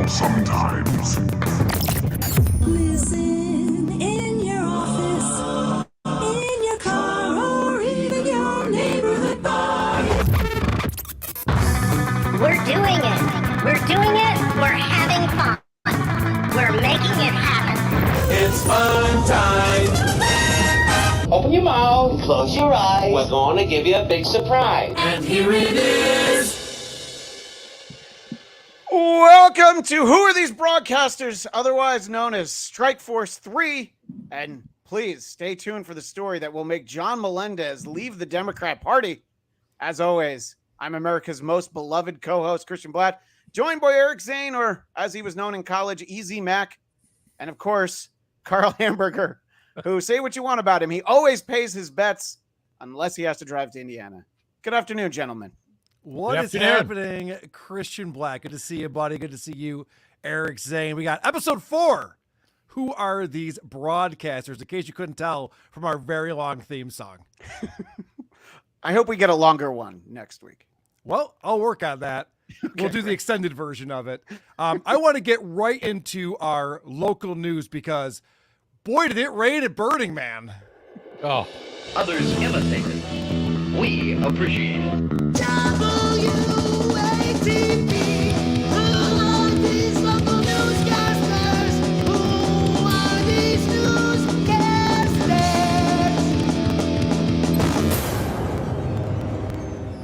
world sometimes. Listen in your office, in your car, or even your neighborhood bar. We're doing it. We're doing it. We're having fun. We're making it happen. It's fun time. Open your mouth, close your eyes. We're going to give you a big surprise. And here it is. Welcome to Who Are These Broadcasters, otherwise known as Strike Force 3. And please stay tuned for the story that will make John Melendez leave the Democrat Party. As always, I'm America's most beloved co-host, Christian Bladt, joined by Eric Zane, or as he was known in college, Easy Mac. And of course, Karl Hamburger, who, say what you want about him, he always pays his bets unless he has to drive to Indiana. Good afternoon, gentlemen. What is happening, Christian Bladt? Good to see you, buddy. Good to see you, Eric Zane. We got episode 4. Who are these broadcasters? In case you couldn't tell from our very long theme song. I hope we get a longer one next week. Well, I'll work on that. Okay, we'll do the extended version of it. I want to get right into our local news because, boy, did it rain at Burning Man. Oh. Others imitated. We appreciate it.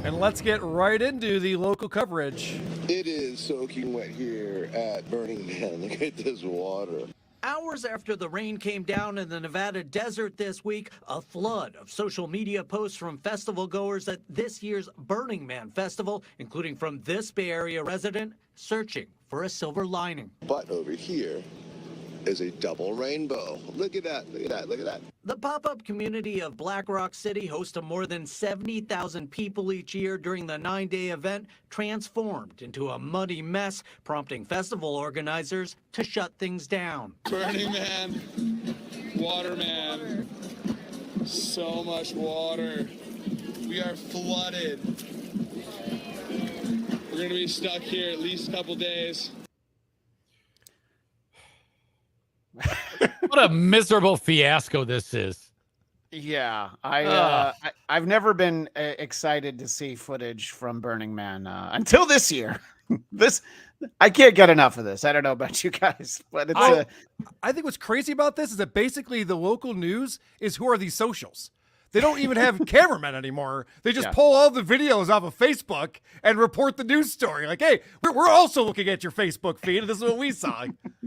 And let's get right into the local coverage. It is soaking wet here at Burning Man. Look at this water. Hours after the rain came down in the Nevada desert this week, a flood of social media posts from festival goers at this year's Burning Man festival, including from this Bay Area resident searching for a silver lining. But over here is a double rainbow. Look at that, look at that, look at that. The pop-up community of Black Rock City, hosts to more than 70,000 people each year during the 9-day event, transformed into a muddy mess, prompting festival organizers to shut things down. Burning Man, water man, so much water. We are flooded. We're gonna be stuck here at least a couple days. What a miserable fiasco this is. Yeah, I've never been excited to see footage from Burning Man until this year. I can't get enough of this. I don't know about you guys, but it's I think what's crazy about this is that basically the local news is who are these socials. They don't even have cameramen anymore. They just pull all the videos off of Facebook and report the news story. Like, hey, we're also looking at your Facebook feed, and this is what we saw.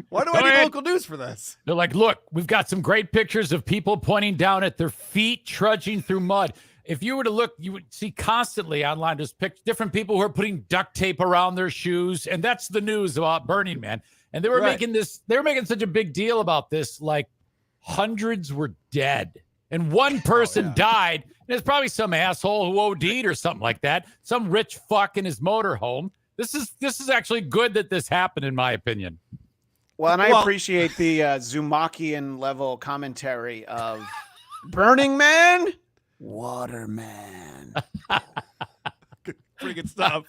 Why do I need local news for this? They're like, look, we've got some great pictures of people pointing down at their feet, trudging through mud. If you were to look, you would see constantly online just different people who are putting duct tape around their shoes, and that's the news about Burning Man. And they were making such a big deal about this, like hundreds were dead. And one person died, and it's probably some asshole who OD'd or something like that. Some rich fuck in his motorhome. This is actually good that this happened, in my opinion. Well, and I appreciate the Zumakian level commentary of Burning Man, Water Man. Pretty good stuff.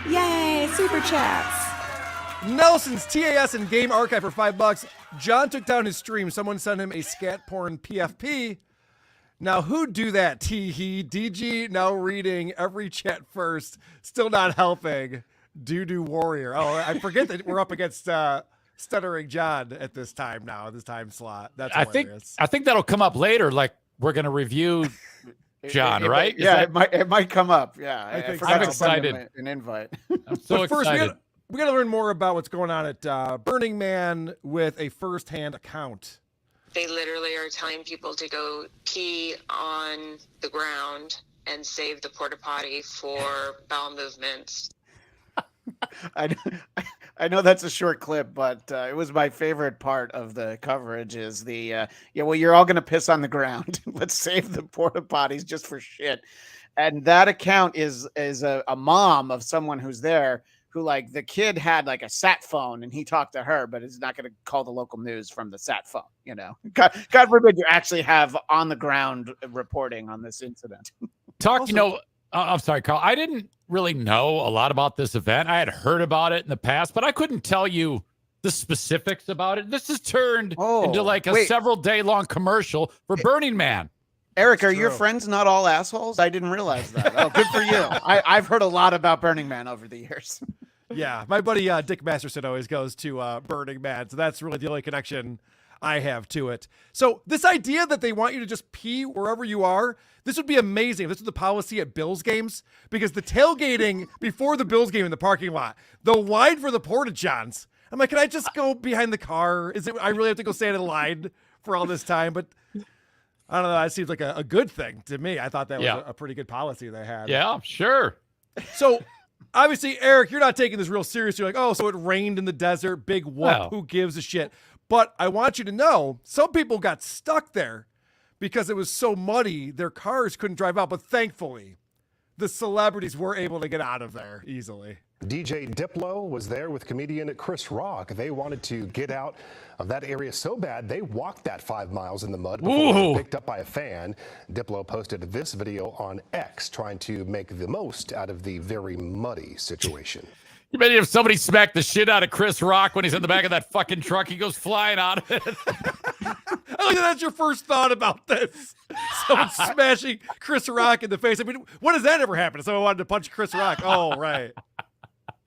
Yay, super chats. Nelson's TAS and game archive for $5. John took down his stream. Someone sent him a scat porn PFP. Now, who'd do that? Tee-hee. DG now reading every chat first. Still not helping. Doo-doo warrior. Oh, I forget that we're up against Stuttering John at this time now, this time slot. That's hilarious. I think that'll come up later. Like, we're going to review John, right? It might come up. Yeah, I think forgot I'm to send excited. him an invite. I'm so excited. First, we got to learn more about what's going on at Burning Man with a first-hand account. They literally are telling people to go pee on the ground and save the porta potty for bowel movements. I know that's a short clip, but it was my favorite part of the coverage is the, you're all going to piss on the ground. Let's save the porta potties just for shit. And that account is a mom of someone who's there who, like, the kid had like a sat phone and he talked to her, but is not going to call the local news from the sat phone. God forbid you actually have on the ground reporting on this incident. I'm sorry, Carl. I didn't really know a lot about this event. I had heard about it in the past, but I couldn't tell you the specifics about it. This has turned into like a several day long commercial for Burning Man. Eric, are your friends not all assholes? I didn't realize that. Oh, good for you. I've heard a lot about Burning Man over the years. Yeah, my buddy Dick Masterson always goes to Burning Man, so that's really the only connection I have to it. So this idea that they want you to just pee wherever you are, this would be amazing if this was the policy at Bills games, because the tailgating before the Bills game in the parking lot, the line for the Porta-Johns, I'm like, can I just go behind the car? I really have to go stand in line for all this time? But I don't know. That seems like a good thing to me. I thought that was a pretty good policy they had. Yeah, sure. So obviously, Eric, you're not taking this real seriously. You're like, oh, so it rained in the desert. Big whoop. Well. Who gives a shit? But I want you to know, some people got stuck there because it was so muddy, their cars couldn't drive out. But thankfully, the celebrities were able to get out of there easily. DJ Diplo was there with comedian Chris Rock. They wanted to get out of that area so bad, they walked that 5 miles in the mud before they were picked up by a fan. Diplo posted this video on X, trying to make the most out of the very muddy situation. You imagine if somebody smacked the shit out of Chris Rock when he's in the back of that fucking truck, he goes flying out of it. I think that's your first thought about this. Someone smashing Chris Rock in the face. I mean, when does that ever happen? Someone wanted to punch Chris Rock. Oh, right.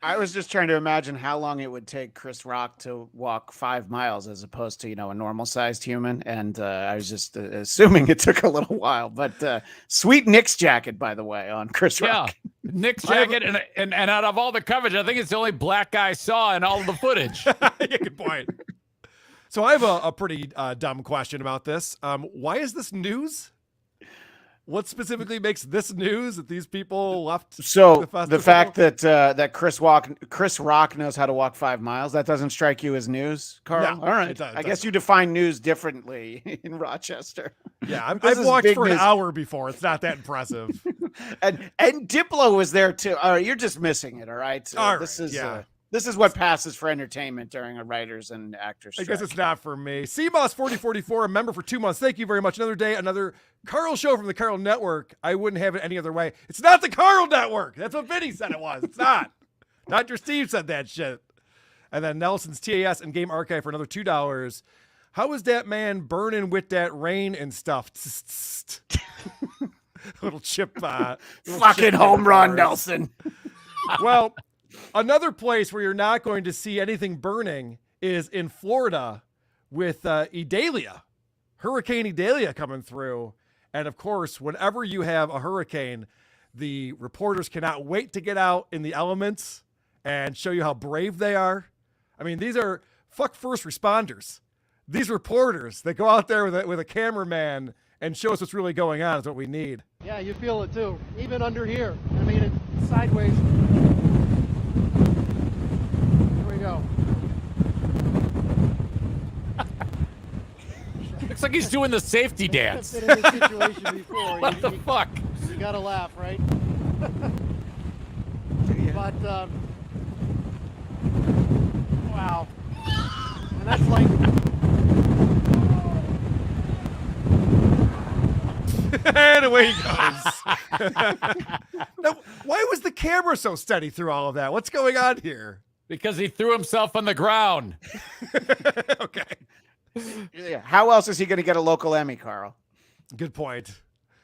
I was just trying to imagine how long it would take Chris Rock to walk 5 miles as opposed to, a normal sized human. And I was just assuming it took a little while. But sweet Knicks jacket, by the way, on Chris Rock. Yeah, Knicks jacket. And out of all the coverage, I think it's the only black guy I saw in all of the footage. Yeah, good point. So I have a pretty dumb question about this. Why is this news? What specifically makes this news that these people left? So the fact that that Chris Rock knows how to walk 5 miles, that doesn't strike you as news, Carl? No, all right. it does, I guess you define news differently in Rochester. Yeah, I've walked for an hour before. It's not that impressive. and Diplo was there too. All right, you're just missing it. All right. All this right, is yeah. This is what passes for entertainment during a writers and actors strike. I guess it's not for me. CMOS4044, a member for 2 months. Thank you very much. Another day, another Carl show from the Carl Network. I wouldn't have it any other way. It's not the Carl Network. That's what Vinny said it was. It's not. Dr. Steve said that shit. And then Nelson's TAS and Game Archive for another $2. How is that man burning with that rain and stuff? Little chip. Fucking home run, Nelson. Well, another place where you're not going to see anything burning is in Florida with Idalia, Hurricane Idalia coming through. And of course, whenever you have a hurricane, the reporters cannot wait to get out in the elements and show you how brave they are. I mean, these are fuck first responders. These reporters that go out there with a cameraman and show us what's really going on is what we need. Yeah, you feel it too, even under here. I mean, it's sideways. Go. Looks like he's doing the safety dance. I've been in this situation before. What the fuck? You gotta laugh, right? But wow, and that's like. And away he goes. Now, why was the camera so steady through all of that? What's going on here? Because he threw himself on the ground. Okay. Yeah. How else is he going to get a local Emmy, Carl? Good point.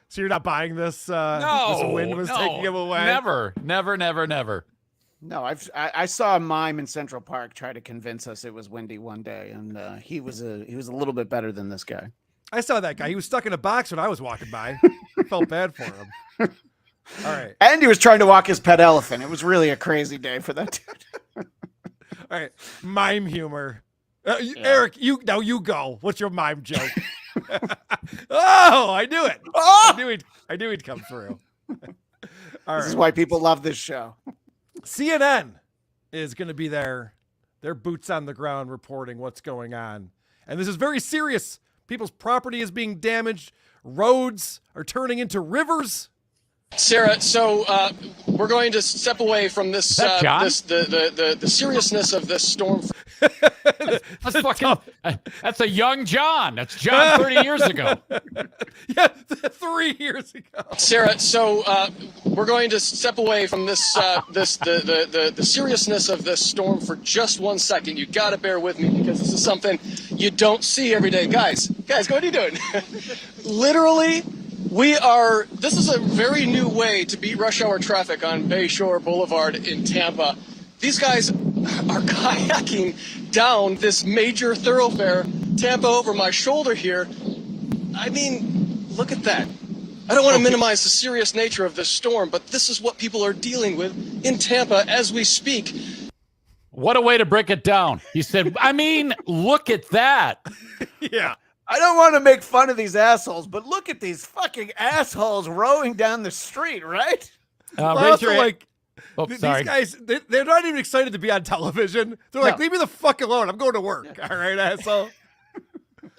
So you're not buying this? No. This wind was taking him away? Never. No, I saw a mime in Central Park try to convince us it was windy one day, and he was a little bit better than this guy. I saw that guy. He was stuck in a box when I was walking by. I felt bad for him. All right. And he was trying to walk his pet elephant. It was really a crazy day for that dude. All right. Mime humor. Eric, you go. What's your mime joke? Oh, I knew it. Oh! I knew he'd come through. All This is why people love this show. CNN is going to be there. Their boots on the ground reporting what's going on. And this is very serious. People's property is being damaged. Roads are turning into rivers. Sarah, so we're going to step away from this the seriousness of this storm. That's fucking. That's a young John. That's John 30 years ago. Yeah, 3 years ago. Sarah, so we're going to step away from this the seriousness of this storm for just 1 second. You got to bear with me because this is something you don't see every day, guys. Guys, what are you doing? Literally. This is a very new way to beat rush hour traffic on Bayshore Boulevard in Tampa. These guys are kayaking down this major thoroughfare, Tampa over my shoulder here. I mean, look at that. I don't want to minimize the serious nature of this storm, but this is what people are dealing with in Tampa as we speak. What a way to break it down. He said, I mean, look at that. Yeah. I don't want to make fun of these assholes, but look at these fucking assholes rowing down the street, right? Also, like, sorry. these guys, they're not even excited to be on television. They're like, leave me the fuck alone. I'm going to work. Yeah. All right, asshole.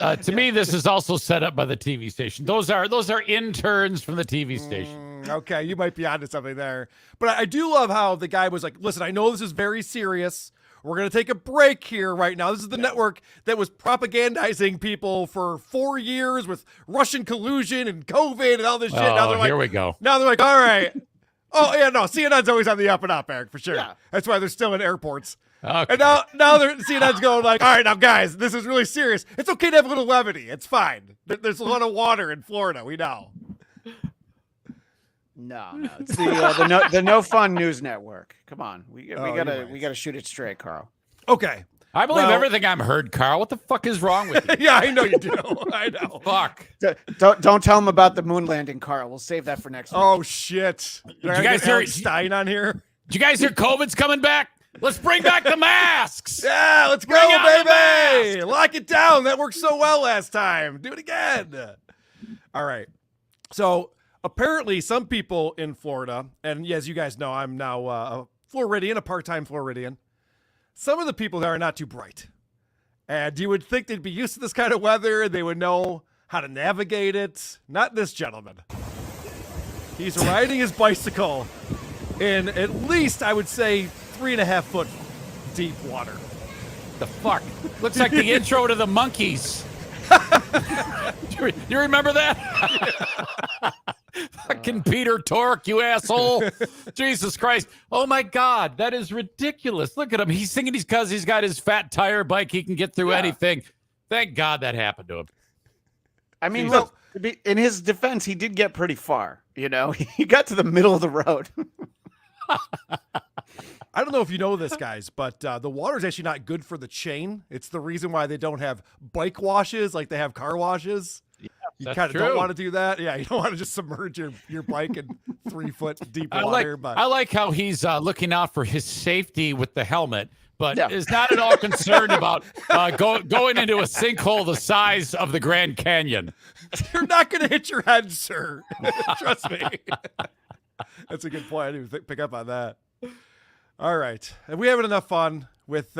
To me, this is also set up by the TV station. Those are interns from the TV station. Okay, you might be onto something there. But I do love how the guy was like, listen, I know this is very serious. We're going to take a break here right now. This is the network that was propagandizing people for 4 years with Russian collusion and COVID and all this shit. Now they're like, here we go. Now they're like, all right. Oh, yeah, no, CNN's always on the up and up, Eric, for sure. Yeah. That's why they're still in airports. Okay. And now CNN's going like, all right, now, guys, this is really serious. It's okay to have a little levity. It's fine. There's a lot of water in Florida. We know. No, it's the no fun news network. Come on, we gotta shoot it straight, Carl. Okay, I believe everything I'm heard, Carl. What the fuck is wrong with you? Yeah, I know you do. I know. Fuck. Don't tell them about the moon landing, Carl. We'll save that for next week. Oh shit! Did you guys hear Stein on here? Did you guys hear COVID's coming back? Let's bring back the masks. Yeah, let's go, baby. Lock it down. That worked so well last time. Do it again. All right. So apparently some people in Florida, and as you guys know, I'm now a Floridian, a part-time Floridian. Some of the people there are not too bright. And you would think they'd be used to this kind of weather. They would know how to navigate it. Not this gentleman. He's riding his bicycle in at least, I would say, 3.5 foot deep water. The fuck? Looks like the intro to the Monkees. You remember that? Fucking Peter Tork, you asshole. Jesus Christ. Oh my God, that is ridiculous. Look at him. He's thinking because he's got his fat tire bike, he can get through anything. Thank God that happened to him. I mean, look, in his defense, he did get pretty far. You know, he got to the middle of the road. I don't know if you know this, guys, but the water is actually not good for the chain. It's the reason why they don't have bike washes like they have car washes. Yeah, you kind of don't want to do that. Yeah, you don't want to just submerge your bike in 3 foot deep water. I like how he's looking out for his safety with the helmet, but is not at all concerned about going into a sinkhole the size of the Grand Canyon. You're not going to hit your head, sir. Trust me. That's a good point. I didn't even pick up on that. All right. Have we having enough fun with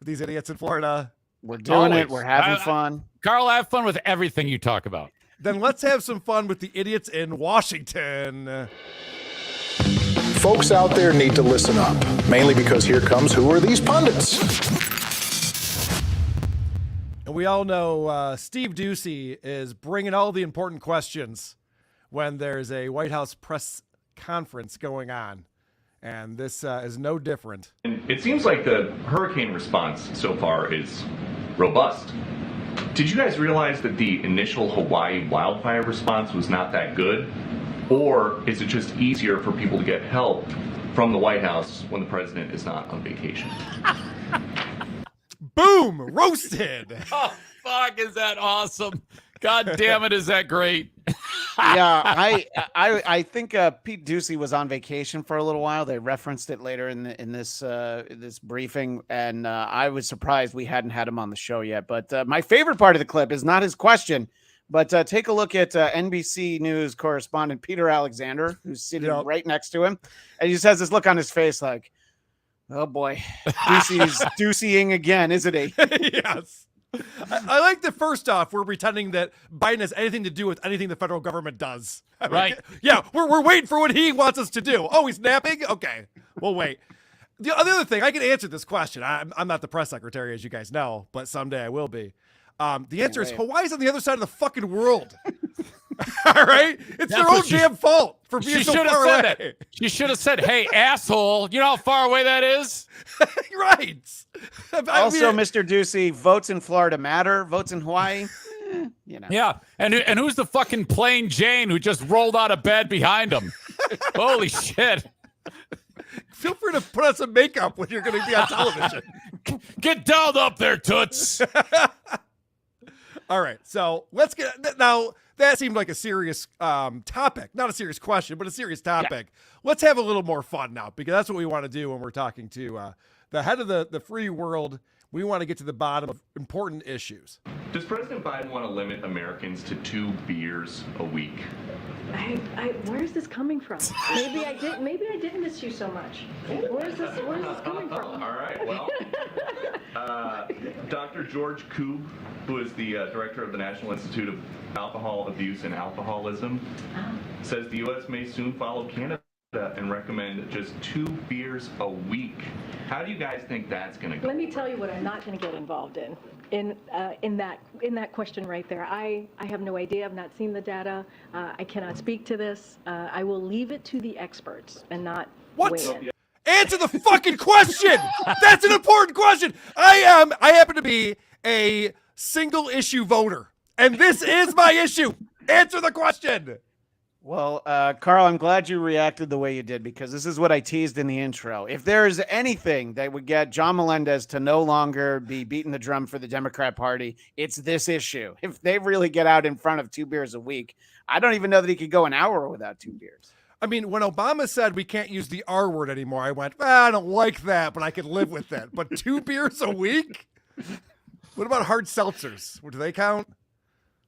these idiots in Florida? We're doing it. We're having fun. Carl, have fun with everything you talk about. Then let's have some fun with the idiots in Washington. Folks out there need to listen up, mainly because here comes Who Are These Pundits? And we all know Steve Doocy is bringing all the important questions when there's a White House press conference going on. And this is no different. It seems like the hurricane response so far is robust. Did you guys realize that the initial Hawaii wildfire response was not that good? Or is it just easier for people to get help from the White House when the president is not on vacation? Boom! Roasted! Oh, fuck, is that awesome? God damn it, is that great? Yeah, I think Pete Doocy was on vacation for a little while. They referenced it later in this briefing, and I was surprised we hadn't had him on the show yet. But my favorite part of the clip is not his question, but take a look at NBC News correspondent Peter Alexander, who's sitting right next to him, and he just has this look on his face like, "Oh boy, Doocy's Doocying again, isn't he?" Yes. I like that first off, we're pretending that Biden has anything to do with anything the federal government does. I mean, right. Yeah, we're waiting for what he wants us to do. Oh, he's napping? Okay, we'll wait. The other thing, I can answer this question. I'm not the press secretary, as you guys know, but someday I will be. The answer is Hawaii's on the other side of the fucking world. All right? It's their own damn fault for being so far away. She should have said, hey, asshole, you know how far away that is? Right. Also, Mr. Ducey, votes in Florida matter. Votes in Hawaii, you know. Yeah, and who's the fucking plain Jane who just rolled out of bed behind him? Holy shit. Feel free to put on some makeup when you're going to be on television. Get dolled up there, toots. All right, so let's get now. That seemed like a serious topic, not a serious question, but a serious topic. Yeah. Let's have a little more fun now, because that's what we want to do when we're talking to the head of the free world. We want to get to the bottom of important issues. Does President Biden want to limit Americans to 2 beers a week? Where is this coming from? Maybe I didn't miss you so much. Where is this coming from? All right, well, Dr. George Koob, who is the director of the National Institute of Alcohol Abuse and Alcoholism, says the U.S. may soon follow Canada and recommend just 2 beers a week. How do you guys think that's going to go? Let me tell you what I'm not going to get involved in that question right there. I have no idea. I've not seen the data. I cannot speak to this. I will leave it to the experts and not weigh in. Answer the fucking question. That's an important question. I happen to be a single issue voter, and this is my issue. Answer the question. Well, Carl, I'm glad you reacted the way you did, because this is what I teased in the intro. If there is anything that would get John Melendez to no longer be beating the drum for the Democrat Party, it's this issue. If they really get out in front of 2 beers a week, I don't even know that he could go an hour without 2 beers. I mean, when Obama said we can't use the R word anymore, I went, I don't like that, but I can live with that. But 2 beers a week? What about hard seltzers? Do they count?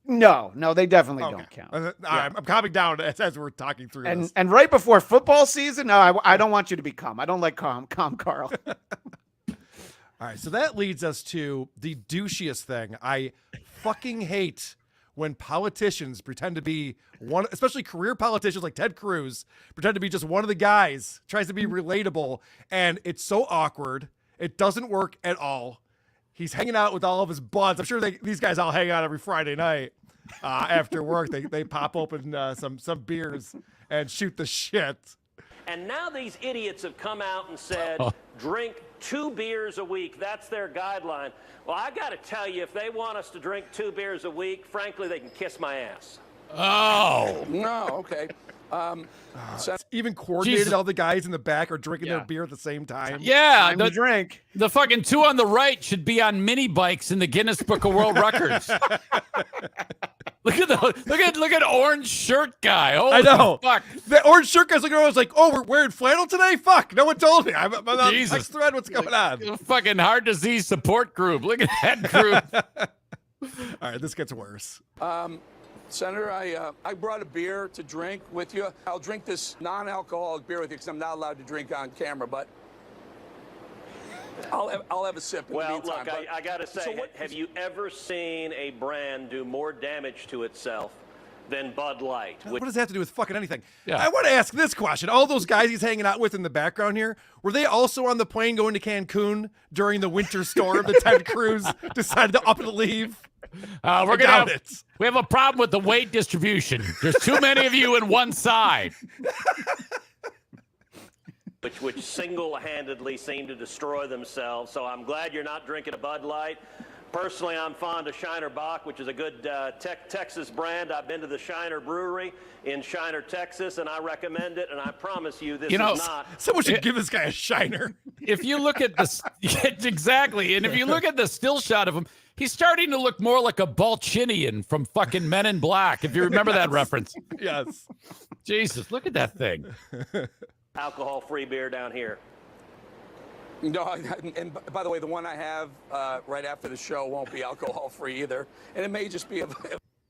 No, they definitely don't count. I'm calming down as we're talking through this. And right before football season, no, I don't want you to be calm. I don't like calm Carl. All right, so that leads us to the douchiest thing. I fucking hate when politicians pretend to be one, especially career politicians like Ted Cruz, pretend to be just one of the guys, tries to be relatable, and it's so awkward. It doesn't work at all. He's hanging out with all of his buds. I'm sure these guys all hang out every Friday night after work. They pop open some beers and shoot the shit. And now these idiots have come out and said, drink 2 beers a week. That's their guideline. Well, I got to tell you, if they want us to drink 2 beers a week, frankly, they can kiss my ass. Oh. No, okay. Even coordinated, all the guys in the back are drinking their beer at the same time. Yeah, the drink. The fucking 2 on the right should be on mini bikes in the Guinness Book of World Records. Look at orange shirt guy. Holy I know. Fuck. The orange shirt guy's looking around, like, oh, we're wearing flannel today? Fuck, no one told me. I'm on Jesus. text thread. What's going on? Fucking heart disease support group. Look at that group. All right, this gets worse. Senator, I brought a beer to drink with you. I'll drink this non-alcoholic beer with you because I'm not allowed to drink on camera, but I'll have a sip in the meantime. Look, I got to say, have you ever seen a brand do more damage to itself than Bud Light? What does that have to do with fucking anything? Yeah. I want to ask this question. All those guys he's hanging out with in the background here, were they also on the plane going to Cancun during the winter storm that Ted Cruz decided to up and leave? We have a problem with the weight distribution. There's too many of you in one side. Which single-handedly seem to destroy themselves. So I'm glad you're not drinking a Bud Light. Personally, I'm fond of Shiner Bock, which is a good Texas brand. I've been to the Shiner Brewery in Shiner, Texas, and I recommend it. And I promise you, this is not. Someone should give this guy a Shiner. If you look at this, exactly, and if you look at the still shot of him, he's starting to look more like a Balchinian from fucking Men in Black, if you remember that reference. Yes. Jesus, look at that thing. Alcohol-free beer down here. No, and by the way, the one I have right after the show won't be alcohol-free either, and it may just be a...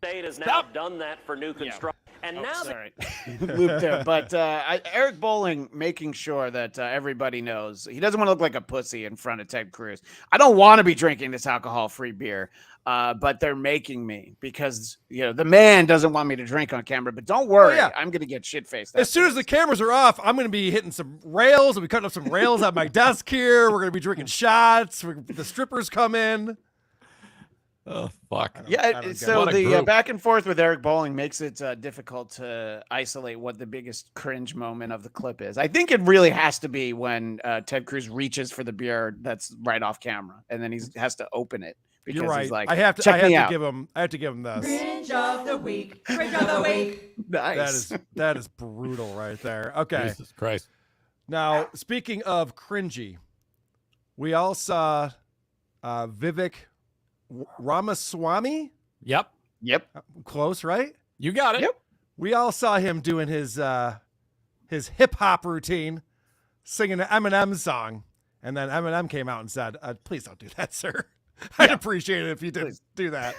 State has now done that for new construction. And now sorry. Looped there. But Eric Bolling making sure that everybody knows he doesn't want to look like a pussy in front of Ted Cruz. I don't want to be drinking this alcohol-free beer, but they're making me because the man doesn't want me to drink on camera. But don't worry, I'm going to get shit-faced. As soon as the cameras are off, I'm going to be hitting some rails. We'll be cutting up some rails at my desk here. We're going to be drinking shots. The strippers come in. Oh, fuck. Yeah, so the back and forth with Eric Bolling makes it difficult to isolate what the biggest cringe moment of the clip is. I think it really has to be when Ted Cruz reaches for the beer that's right off camera, and then he has to open it. Because You're right. He's like, I have to give him this. Cringe of the week. Cringe of the week. Nice. That is brutal right there. Okay. Jesus Christ. Now, speaking of cringy, we all saw Vivek Ramaswamy. Yep. Close, right? You got it. Yep. We all saw him doing his hip hop routine, singing an Eminem song, and then Eminem came out and said, "Please don't do that, sir. I'd appreciate it if you didn't do that.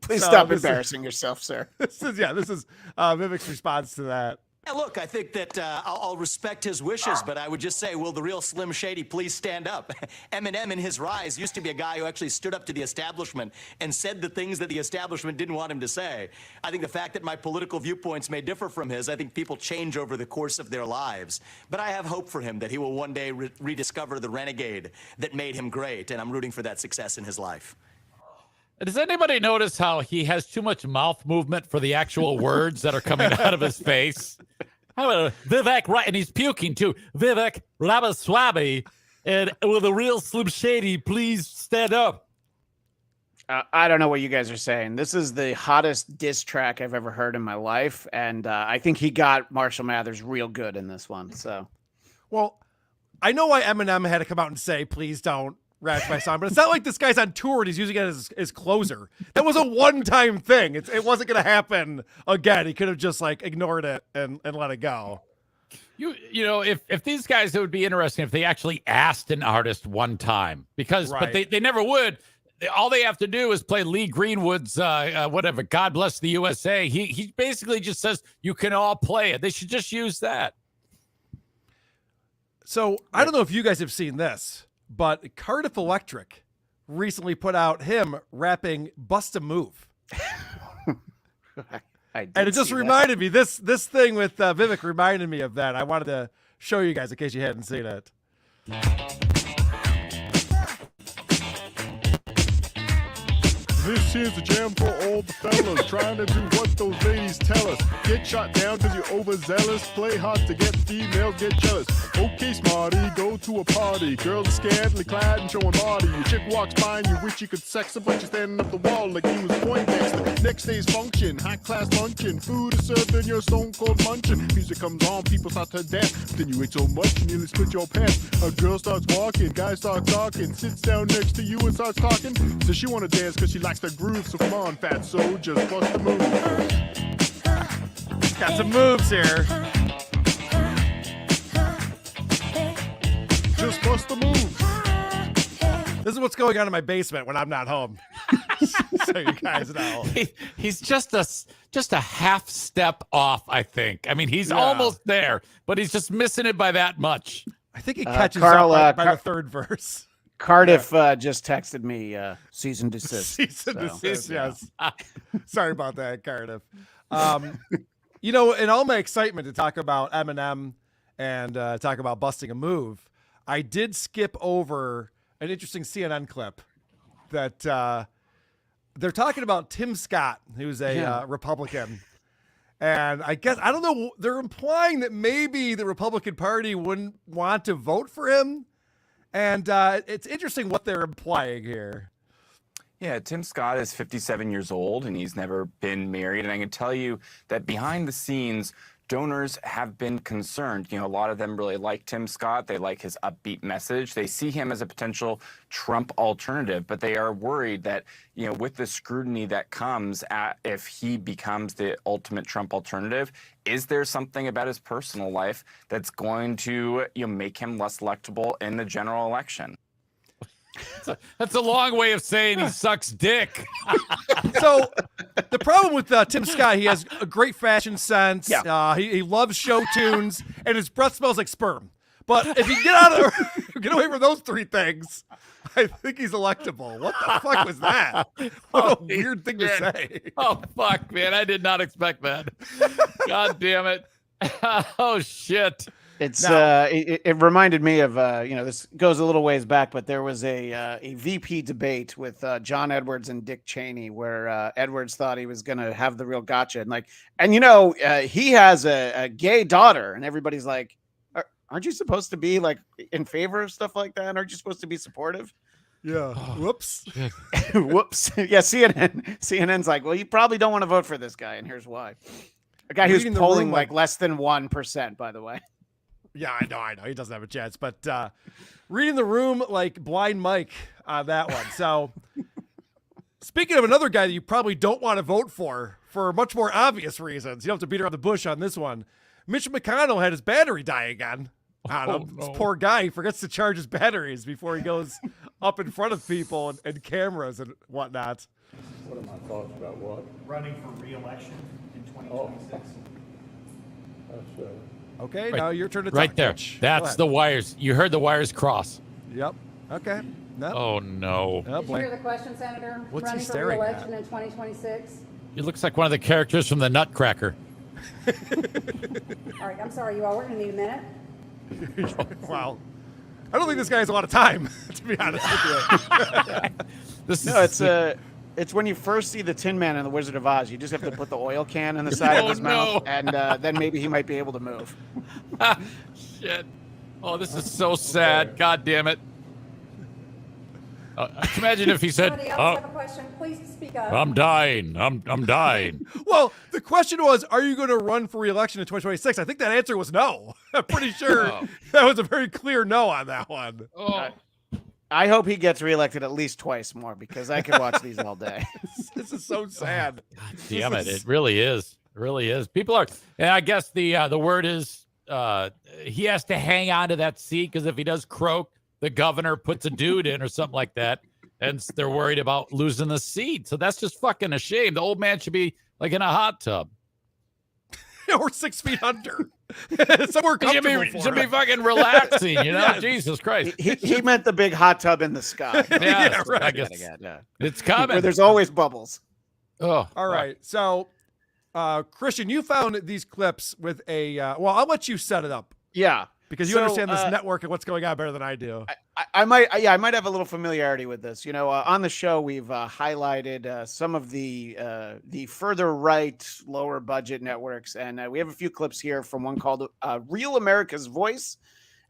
Please stop embarrassing yourself, sir." This is Vivek's response to that. Yeah, look, I think that I'll respect his wishes, but I would just say, will the real Slim Shady please stand up? Eminem in his rise used to be a guy who actually stood up to the establishment and said the things that the establishment didn't want him to say. I think the fact that my political viewpoints may differ from his, I think people change over the course of their lives. But I have hope for him that he will one day rediscover the renegade that made him great, and I'm rooting for that success in his life. Does anybody notice how he has too much mouth movement for the actual words that are coming out of his face? How about Vivek, right? And he's puking too. Vivek Ramaswamy, and will the real Slim Shady please stand up? I don't know what you guys are saying. This is the hottest diss track I've ever heard in my life, and I think he got Marshall Mathers real good in this one. So, well, I know why Eminem had to come out and say, "Please don't ratch my song," but it's not like this guy's on tour and he's using it as his closer. That was a one-time thing. It wasn't going to happen again. He could have just ignored it and let it go. You know, if these guys, it would be interesting if they actually asked an artist one time, because but they never would. All they have to do is play Lee Greenwood's whatever, God Bless the USA. He basically just says you can all play it. They should just use that. So I don't know if you guys have seen this, but Cardiff Electric recently put out him rapping "Bust a Move," and it just reminded me this thing with Vivek reminded me of that. I wanted to show you guys in case you hadn't seen it. This here's the jam for all the fellas trying to do what those ladies tell us. Get shot down because you're overzealous. Play hard to get females, get jealous. Okay, smarty, go to a party. Girls are scantily clad and showing body. Your chick walks by and you wish you could sex her, but you're standing up the wall like he was Poindexter. Next day's function, high-class luncheon. Food is served and you're stone-cold munching. Music comes on, people start to dance. Then you ate so much you nearly split your pants. A girl starts walking, guy starts talking. Sits down next to you and starts talking. Says she want to dance because she likes the groove, so come on, fatso, just bust the move. Got some moves here. Just bust the move. This is what's going on in my basement when I'm not home. So you guys know. He's just a half step off, I think. I mean, he's almost there, but he's just missing it by that much. I think he catches up by the third verse. Cardiff just texted me cease and desist. Cease and desist, yes. Sorry about that, Cardiff. You know, in all my excitement to talk about Eminem and talk about busting a move, I did skip over an interesting CNN clip that they're talking about Tim Scott, who's a Republican. And I don't know, they're implying that maybe the Republican Party wouldn't want to vote for him. And it's interesting what they're implying here. Yeah, Tim Scott is 57 years old, and he's never been married. And I can tell you that behind the scenes, donors have been concerned. You know, a lot of them really like Tim Scott. They like his upbeat message. They see him as a potential Trump alternative, but they are worried that, you know, with the scrutiny that comes if he becomes the ultimate Trump alternative, is there something about his personal life that's going to, you know, make him less electable in the general election? That's a long way of saying he sucks dick. So the problem with Tim Scott, he has a great fashion sense. Yeah. He loves show tunes, and his breath smells like sperm. But if you get away from those three things, I think he's electable. What the fuck was that? What a weird thing to say. Oh, fuck, man. I did not expect that. God damn it. Oh, shit. It's it reminded me of this goes a little ways back, but there was a VP debate with John Edwards and Dick Cheney where Edwards thought he was going to have the real gotcha, and he has a gay daughter, and everybody's like, aren't you supposed to be like in favor of stuff like that? Aren't you supposed to be supportive? Yeah. Whoops. Whoops. Yeah. CNN's like, well, you probably don't want to vote for this guy, and here's why. A guy who's polling like less than 1%, by the way. Yeah, I know. He doesn't have a chance. But reading the room like Blind Mike on that one. So speaking of another guy that you probably don't want to vote for much more obvious reasons, you don't have to beat around the bush on this one. Mitch McConnell had his battery die again. This poor guy, he forgets to charge his batteries before he goes up in front of people and cameras and whatnot. What are my thoughts about what? Running for re-election in 2026. Okay, now your turn to talk. Right there. Mitch. That's the wires. You heard the wires cross. Yep. Okay. No. Oh, no. Oh, Did you hear the question, Senator? What's he Running for staring at? re-election in 2026? It looks like one of the characters from the Nutcracker. All right, I'm sorry, you all. We're going to need a minute. Wow. I don't think this guy has a lot of time, to be honest with you. It's when you first see the Tin Man in The Wizard of Oz, you just have to put the oil can in the side of his mouth, and then maybe he might be able to move. Shit. Oh, this is so sad. God damn it. Imagine if he said, Somebody else have a question? Please speak up. I'm dying. I'm dying. Well, the question was, are you going to run for re-election in 2026? I think that answer was no. I'm pretty sure that was a very clear no on that one. Oh. I hope he gets reelected at least twice more because I could watch these all day. This is so sad. God damn it. It really is. It really is. People are, and I guess the word is he has to hang on to that seat because if he does croak, the governor puts a dude in or something like that, and they're worried about losing the seat. So that's just fucking a shame. The old man should be like in a hot tub. Or 6 feet under. Somewhere comfortable should be fucking relaxing, you know? Yes. Jesus Christ. He meant the big hot tub in the sky. Yeah, right. I guess it's coming. Where there's always bubbles. Oh, all right. So, Christian, you found these clips with a. Well, I'll let you set it up. Yeah, because you understand this network and what's going on better than I do. I might have a little familiarity with this. You know, on the show we've highlighted some of the further right, lower budget networks, and we have a few clips here from one called "Real America's Voice."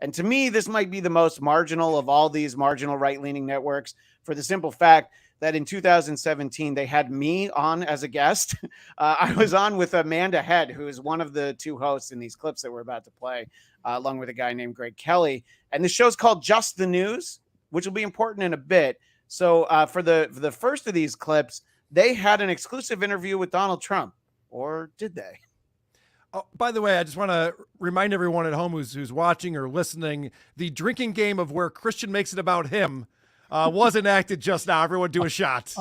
And to me, this might be the most marginal of all these marginal right-leaning networks, for the simple fact that in 2017 they had me on as a guest. I was on with Amanda Head, who is one of the two hosts in these clips that we're about to play, along with a guy named Greg Kelly. And the show's called Just the News, which will be important in a bit. So for the first of these clips, they had an exclusive interview with Donald Trump, or did they? Oh, by the way, I just want to remind everyone at home who's watching or listening, the drinking game of where Christian makes it about him was enacted just now. Everyone do a shot.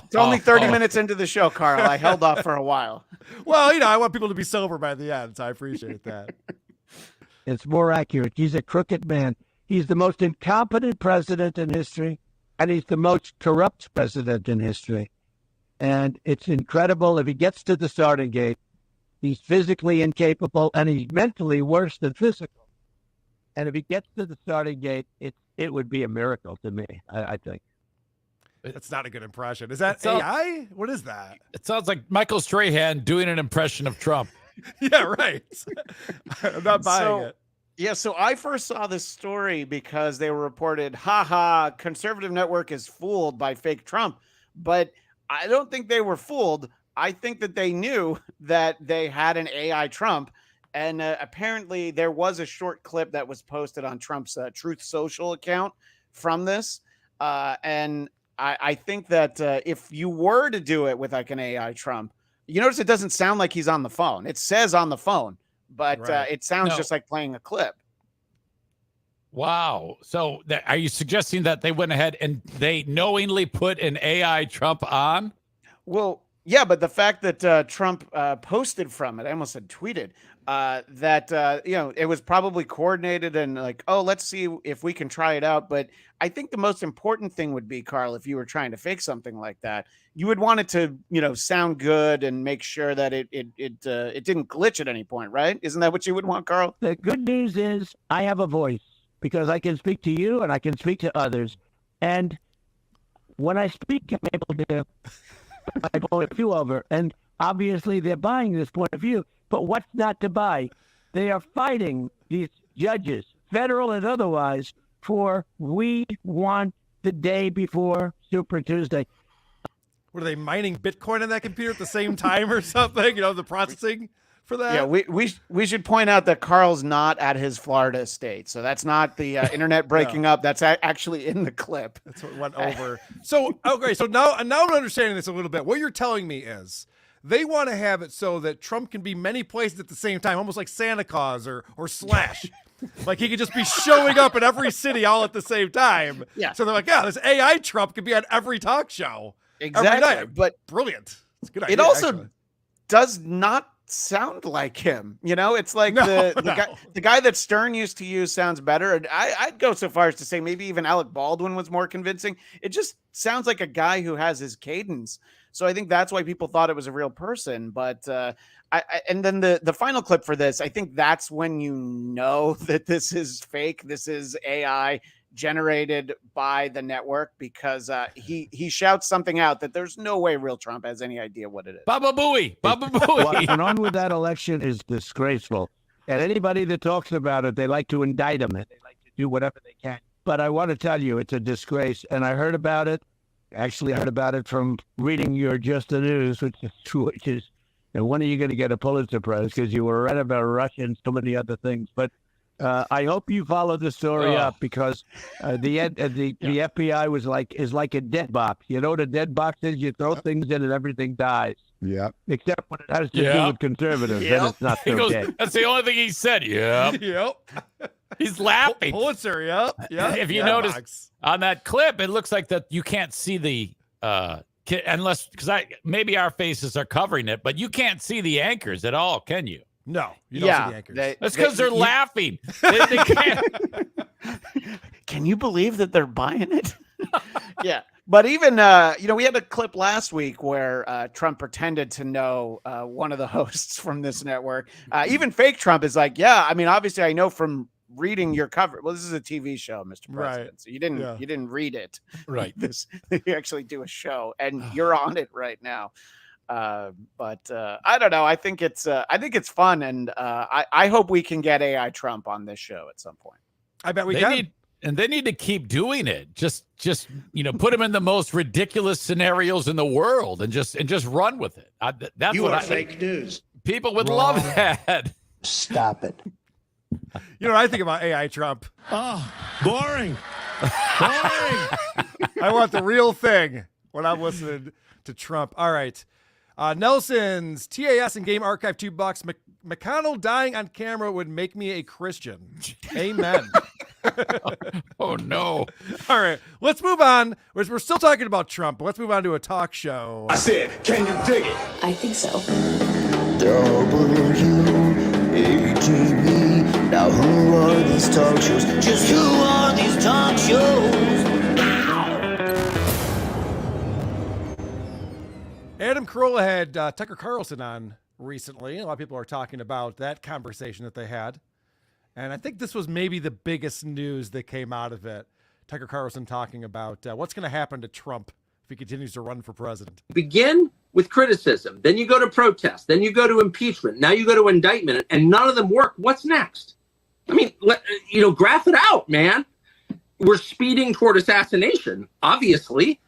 It's only 30 minutes into the show, Carl. I held off for a while. Well, you know, I want people to be sober by the end, so I appreciate that. It's more accurate. He's a crooked man. He's the most incompetent president in history, and he's the most corrupt president in history. And it's incredible. If he gets to the starting gate, he's physically incapable, and he's mentally worse than physical. And if he gets to the starting gate, it would be a miracle to me, I think. That's not a good impression. Is that AI? What is that? It sounds like Michael Strahan doing an impression of Trump. Yeah, right. I'm not buying it. Yeah, so I first saw this story because they were reported, conservative network is fooled by fake Trump. But I don't think they were fooled. I think that they knew that they had an AI Trump. And apparently there was a short clip that was posted on Trump's Truth Social account from this. And I think that if you were to do it with like an AI Trump, you notice it doesn't sound like he's on the phone. It says on the phone, but it sounds just like playing a clip. Wow. So are you suggesting that they went ahead and they knowingly put an AI Trump on? Well, yeah, but the fact that Trump posted from it, I almost said tweeted, that it was probably coordinated and like, oh, let's see if we can try it out. But I think the most important thing would be, Karl, if you were trying to fake something like that, you would want it to, sound good and make sure that it didn't glitch at any point, right? Isn't that what you would want, Karl? The good news is I have a voice because I can speak to you and I can speak to others. And when I speak, I'm able to my point of view over. And obviously they're buying this point of view. But what's not to buy? They are fighting these judges, federal and otherwise, for we want the day before Super Tuesday. What are they mining Bitcoin on that computer at the same time or something? The processing for that? Yeah, we should point out that Karl's not at his Florida estate. So that's not the internet breaking up. That's actually in the clip. That's what went over. So, okay, so now I'm understanding this a little bit. What you're telling me is they want to have it so that Trump can be many places at the same time, almost like Santa Claus or Slash. Like he could just be showing up in every city all at the same time. Yeah. So they're like, this AI Trump could be on every talk show. Exactly. Every night. But brilliant. It's a good idea. It also actually does not sound like him. It's like the guy that Stern used to use sounds better. And I'd go so far as to say maybe even Alec Baldwin was more convincing. It just sounds like a guy who has his cadence. So I think that's why people thought it was a real person. But and then the final clip for this, I think that's when you know that this is fake. This is AI generated by the network because he shouts something out that there's no way real Trump has any idea what it is. Baba Booey. Baba Booey. What went on with that election is disgraceful. And anybody that talks about it, they like to indict him and they like to do whatever they can. But I want to tell you, it's a disgrace. And I heard about it. Actually, I heard about it from reading your Just the News, which is and when are you going to get a Pulitzer Prize? Because you were right about Russia and so many other things. But I hope you follow the story up because the FBI is like a dead box. You know what a dead box is? You throw things in and everything dies. Yeah. Except when it has to do with conservatives, then it's not so dead. That's the only thing he said. Yep. Yep. He's laughing. Pulitzer, yep. If you notice on that clip, it looks like that you can't see the unless because maybe our faces are covering it, but you can't see the anchors at all, can you? No, you don't see the anchors. That's because they're laughing. They can't. Can you believe that they're buying it? Yeah. But even, we had a clip last week where Trump pretended to know one of the hosts from this network. Even fake Trump is like, obviously I know from reading your cover. Well, this is a TV show, Mr. President. Right. So you didn't read it. Right. You actually do a show and you're on it right now. But I don't know. I think it's fun. And I hope we can get AI Trump on this show at some point. I bet we can. And they need to keep doing it. Just put them in the most ridiculous scenarios in the world and just run with it. That's what fake news. People would love that. Stop it. You know what I think about AI Trump? Oh, boring. I want the real thing when I'm listening to Trump. All right. Nelson's TAS and Game Archive $2. McConnell dying on camera would make me a Christian. Amen. Oh, no. All right. Let's move on. We're still talking about Trump, but let's move on to a talk show. I said, can you dig it? I think so. WATV. Now who are these talk shows? Just who are these talk shows? Adam Carolla had Tucker Carlson on recently. A lot of people are talking about that conversation that they had. And I think this was maybe the biggest news that came out of it. Tucker Carlson talking about what's going to happen to Trump if he continues to run for president. Begin with criticism. Then you go to protest. Then you go to impeachment. Now you go to indictment. And none of them work. What's next? I mean, graph it out, man. We're speeding toward assassination, obviously.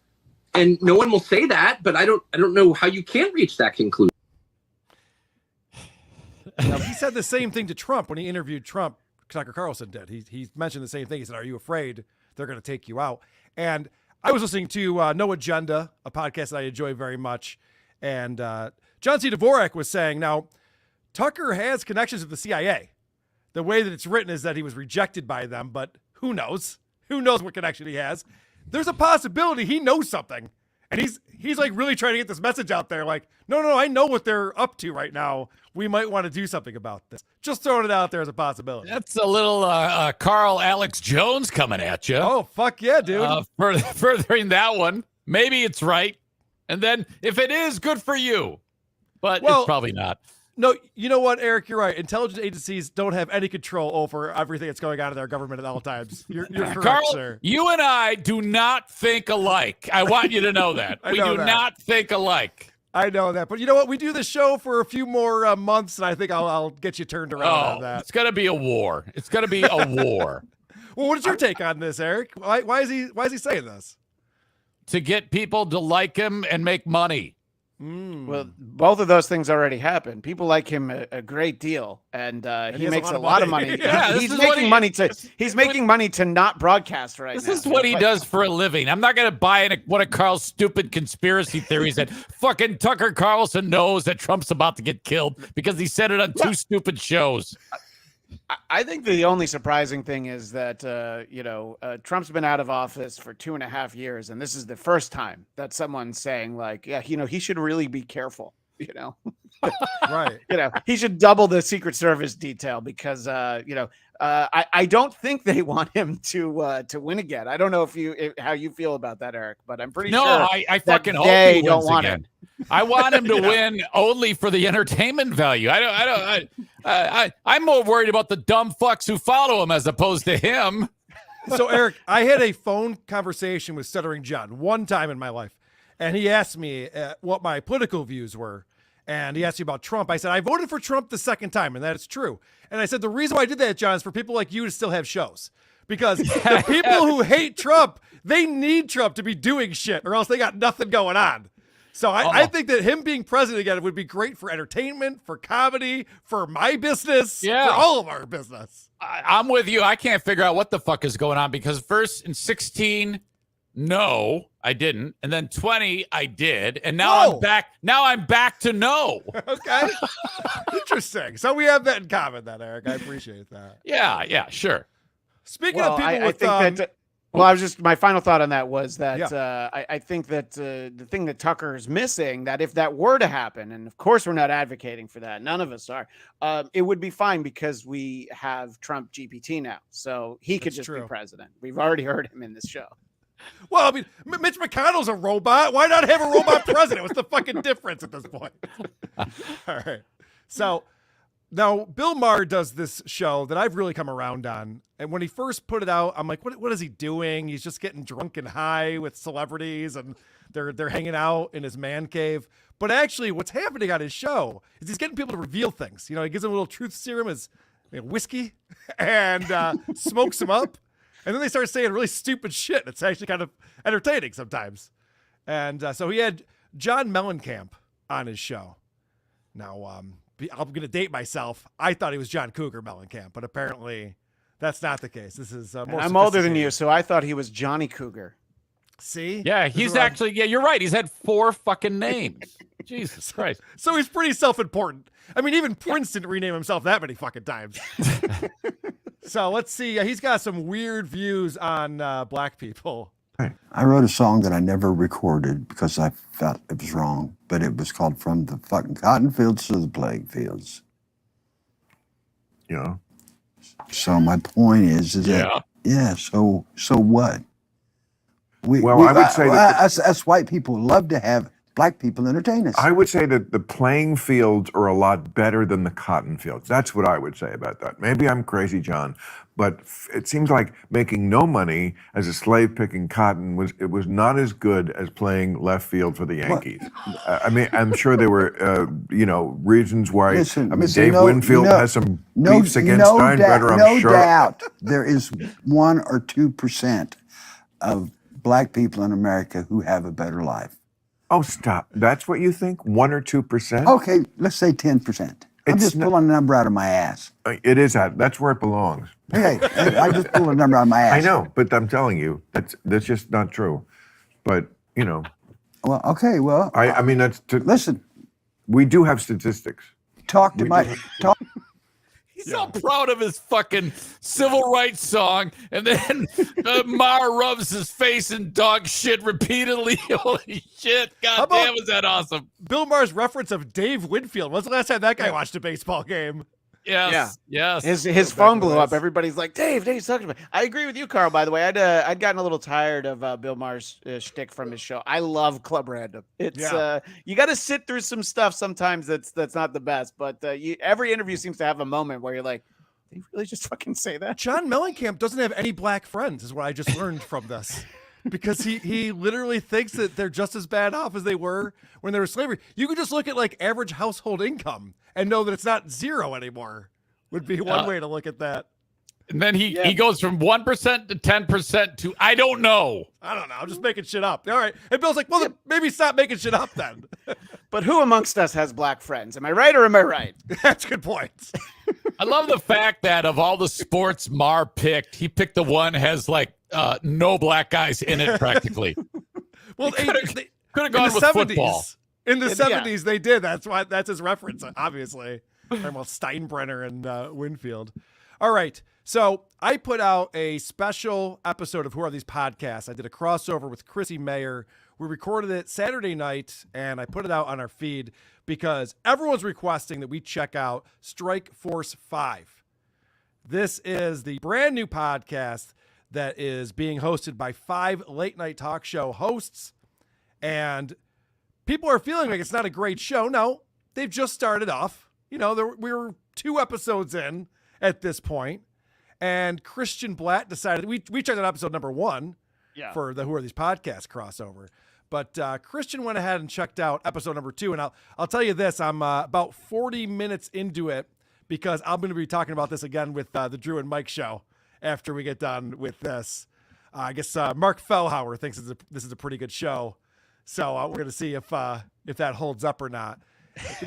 And no one will say that, but I don't know how you can reach that conclusion. Now, he said the same thing to Trump when he interviewed Trump. Tucker Carlson did. He mentioned the same thing. He said, "Are you afraid they're going to take you out?" And I was listening to No Agenda, a podcast that I enjoy very much. And John C. Dvorak was saying, now, Tucker has connections with the CIA. The way that it's written is that he was rejected by them, but Who knows? Who knows what connection he has? There's a possibility he knows something. And he's like really trying to get this message out there. Like, no, I know what they're up to right now. We might want to do something about this. Just throwing it out there as a possibility. That's a little Carl Alex Jones coming at you. Oh, fuck yeah, dude. Furthering that one. Maybe it's right. And then if it is, good for you. But it's probably not. No, you know what, Eric? You're right. Intelligence agencies don't have any control over everything that's going on in their government at all times. You're correct, Carl, sir. you and I do not think alike. I want you to know that. We do not think alike. I know that. But you know what? We do the show for a few more months, and I think I'll get you turned around on that. It's going to be a war. It's going to be a war. Well, what is your take on this, Eric? Why is he saying this? To get people to like him and make money. Well, both of those things already happen. People like him a great deal, and he makes a lot of money. Yeah, he's making money to not broadcast right now. This is what he does for a living. I'm not going to buy one of Carl's stupid conspiracy theories that fucking Tucker Carlson knows that Trump's about to get killed because he said it on two stupid shows. I think the only surprising thing is that, Trump's been out of office for 2.5 years, and this is the first time that someone's saying, like, yeah, he should really be careful, Right. He should double the Secret Service detail because, I don't think they want him to win again. I don't know how you feel about that, Eric, but I'm pretty sure. No, I fucking hope he wins again. I want him to win only for the entertainment value. I'm more worried about the dumb fucks who follow him as opposed to him. So, Eric, I had a phone conversation with Stuttering John one time in my life, and he asked me what my political views were. And he asked me about Trump. I said, I voted for Trump the second time, and that is true. And I said, the reason why I did that, John, is for people like you to still have shows. Because the people who hate Trump, they need Trump to be doing shit, or else they got nothing going on. So I think that him being president again would be great for entertainment, for comedy, for my business, for all of our business. I'm with you. I can't figure out what the fuck is going on because first in 16, no, I didn't. And then 20, I did. And now I'm back. Now I'm back to no. Okay. Interesting. So we have that in common then, Eric. I appreciate that. Yeah, sure. Speaking of people I think that my final thought on that was that I think that the thing that Tucker is missing, that if that were to happen, and of course we're not advocating for that, none of us are, it would be fine because we have Trump GPT now. So he could just be president. We've already heard him in this show. Well, I mean, Mitch McConnell's a robot. Why not have a robot president? What's the fucking difference at this point? All right. So now Bill Maher does this show that I've really come around on. And when he first put it out, I'm like, what is he doing? He's just getting drunk and high with celebrities and they're hanging out in his man cave. But actually what's happening on his show is he's getting people to reveal things. He gives them a little truth serum as whiskey and smokes them up. And then they start saying really stupid shit. It's actually kind of entertaining sometimes. And so he had John Mellencamp on his show. Now, I'm going to date myself. I thought he was John Cougar Mellencamp, but apparently that's not the case. This is more I'm older than you, so I thought he was Johnny Cougar. See? Yeah, he's actually, you're right. He's had 4 fucking names. Jesus Christ. So he's pretty self-important. I mean, even Prince didn't rename himself that many fucking times. So let's see. He's got some weird views on black people. I wrote a song that I never recorded because I felt it was wrong, but it was called From the Fucking Cotton Fields to the Plague Fields. Yeah. So my point is that, so what? I would say that us white people love to have black people entertain us. I would say that the playing fields are a lot better than the cotton fields. That's what I would say about that. Maybe I'm crazy, John, but it seems like making no money as a slave picking cotton was not as good as playing left field for the Yankees. I mean, I'm sure there were reasons why. Dave Winfield has some beefs against Steinbrenner. I'm sure. No doubt, there is 1 or 2% of black people in America who have a better life. Oh, stop. That's what you think? 1 or 2%? Okay, let's say 10%. I'm just pulling a number out of my ass. It is that's where it belongs. Hey, I just pulled a number out of my ass. I know, but I'm telling you, that's just not true. But, Well, okay, well. I mean, listen. We do have statistics. Talk to my... He's all proud of his fucking civil rights song, and then Maher rubs his face in dog shit repeatedly. Holy shit! God damn, was that awesome? Bill Maher's reference of Dave Winfield. When's the last time that guy watched a baseball game? Yes, yes. His phone blew up. Everybody's like, Dave's talking about. I agree with you, Carl. By the way, I'd gotten a little tired of Bill Maher's shtick from his show. I love Club Random. It's you got to sit through some stuff sometimes that's not the best, but every interview seems to have a moment where you're like, did he really just fucking say that? John Mellencamp doesn't have any black friends, is what I just learned from this. Because he literally thinks that they're just as bad off as they were when they were slavery. You could just look at like average household income and know that it's not zero anymore. Would be one way to look at that. And then he goes from 1% to 10% to I don't know. I'm just making shit up. All right. And Bill's like, well, then maybe stop making shit up then. But who amongst us has black friends? Am I right or am I right? That's a good point. I love the fact that of all the sports Maher picked, he picked the one has like no black guys in it practically. Well, could have gone with 70s, football. In the 70s, they did. That's his reference, obviously. Talking about Steinbrenner and Winfield. All right. So I put out a special episode of Who Are These Podcasts. I did a crossover with Chrissy Maher. We recorded it Saturday night, and I put it out on our feed because everyone's requesting that we check out Strike Force 5. This is the brand new podcast that is being hosted by 5 late-night talk show hosts, and people are feeling like it's not a great show. No, they've just started off. We were 2 episodes in at this point, and Christian Bladt decided we checked out episode number 1 for the Who Are These Podcasts crossover. But Christian went ahead and checked out episode number 2, and I'll tell you this: I'm about 40 minutes into it because I'm going to be talking about this again with the Drew and Mike show after we get done with this. I guess Mark Fellhauer thinks this is a pretty good show, so we're going to see if that holds up or not.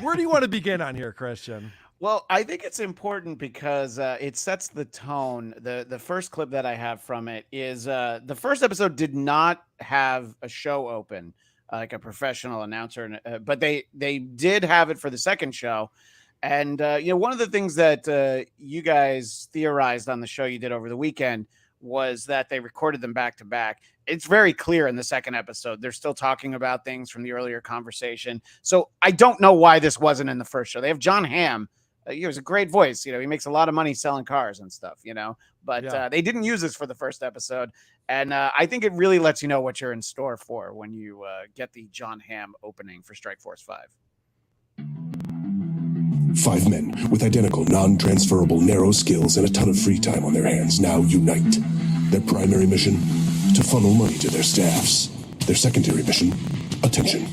Where do you want to begin on here, Christian? Well, I think it's important because it sets the tone. The first clip that I have from it is the first episode did not have a show open, like a professional announcer, but they did have it for the second show. And, one of the things that you guys theorized on the show you did over the weekend was that they recorded them back to back. It's very clear in the second episode. They're still talking about things from the earlier conversation. So I don't know why this wasn't in the first show. They have John Hamm. He has a great voice. He makes a lot of money selling cars and stuff, but they didn't use this for the first episode. And I think it really lets you know what you're in store for when you get the John Hamm opening for Strike Force 5. 5 men with identical, non-transferable, narrow skills and a ton of free time on their hands now unite. Their primary mission? To funnel money to their staffs. Their secondary mission? Attention.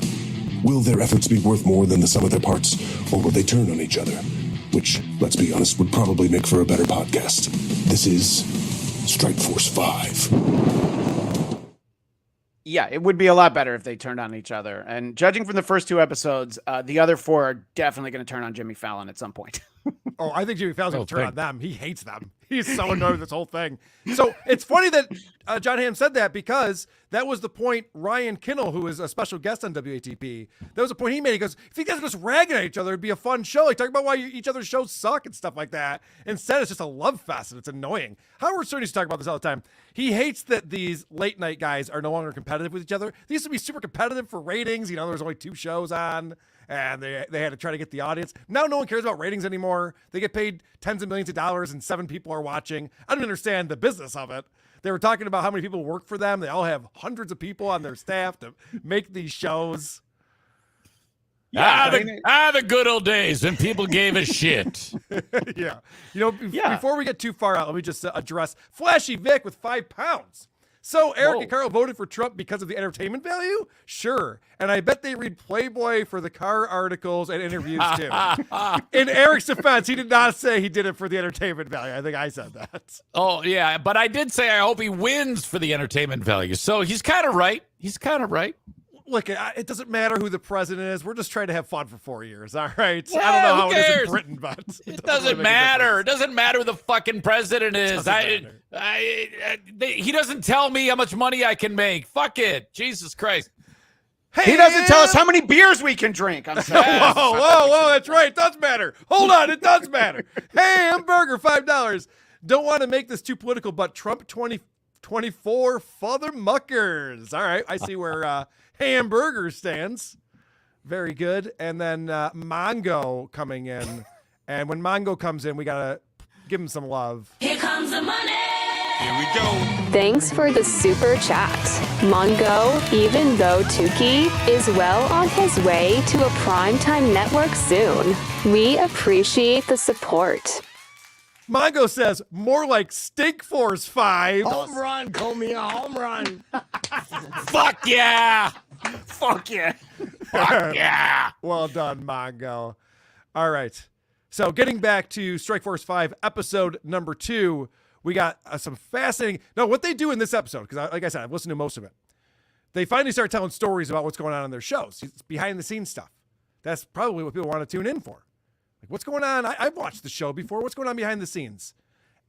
Will their efforts be worth more than the sum of their parts, or will they turn on each other? Which, let's be honest, would probably make for a better podcast. This is Strike Force 5. Yeah, it would be a lot better if they turned on each other. And judging from the first 2 episodes, the other 4 are definitely going to turn on Jimmy Fallon at some point. Oh, I think Jimmy Fallon's going to turn on them. He hates them. He's so annoyed with this whole thing. So it's funny that John Hamm said that because that was the point Ryan Kinnell, who is a special guest on WATP, that was the point he made. He goes, if you guys are just ragging at each other, it'd be a fun show. Like, talk about why each other's shows suck and stuff like that. Instead, it's just a love fest, and it's annoying. Howard Stern used to talk about this all the time. He hates that these late night guys are no longer competitive with each other. They used to be super competitive for ratings. There was only 2 shows on, and they had to try to get the audience. Now no one cares about ratings anymore. They get paid tens of millions of dollars and 7 people are watching. I don't understand the business of it. They were talking about how many people work for them. They all have hundreds of people on their staff to make these shows. The good old days when people gave a shit. Yeah. Before we get too far out, let me just address Flashy Vic with 5 pounds. So Eric and Carl voted for Trump because of the entertainment value? Sure. And I bet they read Playboy for the car articles and interviews too. In Eric's defense, he did not say he did it for the entertainment value. I think I said that. Oh, yeah. But I did say I hope he wins for the entertainment value. So he's kind of right. Look, it doesn't matter who the president is. We're just trying to have fun for 4 years, all right? Yeah, I don't know how who cares? it is in Britain, but it doesn't matter. It doesn't matter who the fucking president is. He doesn't tell me how much money I can make. Fuck it. Jesus Christ. He doesn't tell us how many beers we can drink. I'm sorry. Whoa, that's right. It does matter. Hold on, it does matter. Hey, Hamburger, $5. Don't want to make this too political, but Trump 2024 father muckers. All right, I see where Hamburger stands. Very good. And then Mongo coming in. And when Mongo comes in, we got to give him some love. Here comes the money. Here we go. Thanks for the super chat. Mongo, even though Tukey is well on his way to a primetime network soon, we appreciate the support. Mongo says, more like Steak Force 5. Home run, call me a home run. Fuck yeah. Fuck yeah. Fuck yeah. Well done, Mongo. All right. So getting back to Strike Force 5, episode number 2, we got some fascinating. No, what they do in this episode, because like I said, I've listened to most of it. They finally start telling stories about what's going on in their shows. It's behind the scenes stuff. That's probably what people want to tune in for. Like, what's going on? I've watched the show before. What's going on behind the scenes?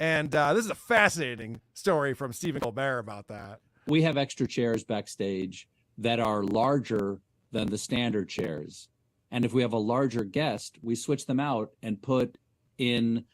And this is a fascinating story from Stephen Colbert about that. We have extra chairs backstage that are larger than the standard chairs. And if we have a larger guest, we switch them out and put in.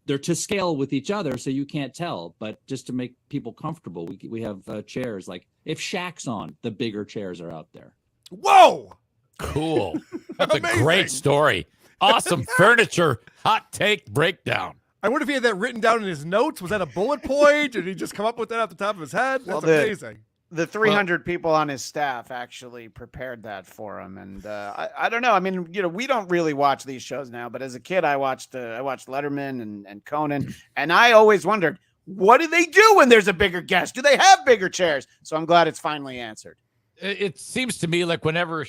They're to scale with each other, so you can't tell. But just to make people comfortable, we have chairs. Like if Shaq's on, the bigger chairs are out there. Whoa! Cool. That's a great story. Awesome furniture. Hot take breakdown. I wonder if he had that written down in his notes. Was that a bullet point? Did he just come up with that off the top of his head? That's amazing. The 300 people on his staff actually prepared that for him, and I don't know. I mean, we don't really watch these shows now, but as a kid, I watched Letterman and Conan, and I always wondered, what do they do when there's a bigger guest? Do they have bigger chairs? So I'm glad it's finally answered. It seems to me like whenever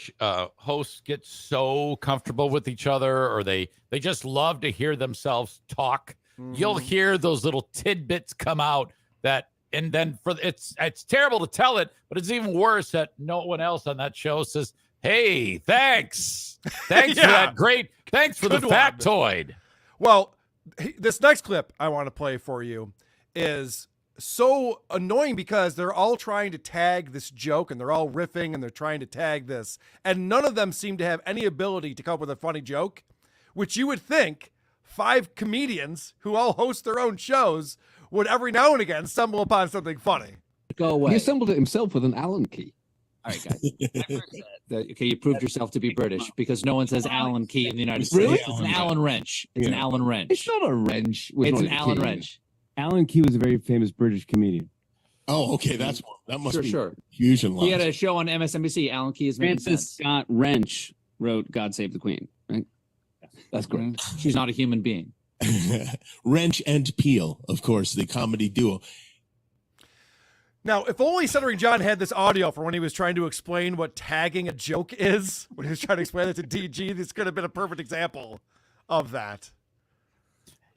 hosts get so comfortable with each other, or they just love to hear themselves talk, you'll hear those little tidbits come out that. And then it's terrible to tell it, but it's even worse that no one else on that show says, "Hey, thanks for that great, thanks for the factoid." Well, this next clip I want to play for you is so annoying because they're all trying to tag this joke and they're all riffing and they're trying to tag this, and none of them seem to have any ability to come up with a funny joke, which you would think 5 comedians who all host their own shows would every now and again stumble upon something funny. Go away. He assembled it himself with an Allen key. All right, guys. Okay, you proved yourself to be British because no one says Allen key in the United States. Really? It's an Allen wrench. It's an Allen wrench. It's not a wrench. It's an Allen wrench. Allen Key was a very famous British comedian. Oh, okay. That must be sure. Fusion. He had a show on MSNBC. Allen Key is making Francis sense. Scott Wrench wrote "God Save the Queen." Right? That's correct. She's not a human being. Wrench and Peel, of course, the comedy duo. Now, if only Stuttering John had this audio for when he was trying to explain what tagging a joke is, when he was trying to explain it to DG, this could have been a perfect example of that.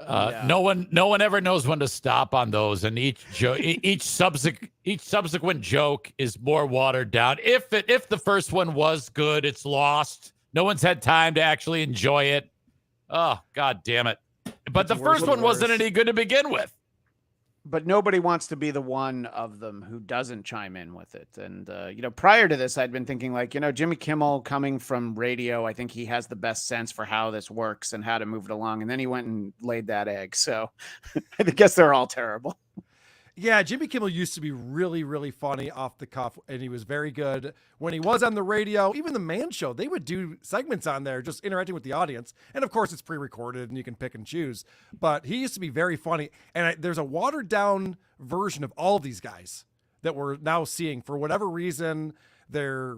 No one ever knows when to stop on those, and each subsequent joke is more watered down. If the first one was good, it's lost. No one's had time to actually enjoy it. Oh, God damn it. But the first one wasn't any good to begin with. But nobody wants to be the one of them who doesn't chime in with it. And, prior to this, I'd been thinking Jimmy Kimmel coming from radio, I think he has the best sense for how this works and how to move it along. And then he went and laid that egg. So I guess they're all terrible. Yeah, Jimmy Kimmel used to be really, really funny off the cuff, and he was very good when he was on the radio. Even the Man Show, they would do segments on there just interacting with the audience. And, of course, it's pre-recorded, and you can pick and choose. But he used to be very funny. And there's a watered-down version of all of these guys that we're now seeing. For whatever reason, they're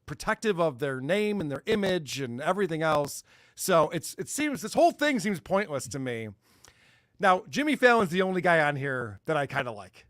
protective of their name and their image and everything else. So it seems this whole thing seems pointless to me. Now, Jimmy Fallon's the only guy on here that I kind of like.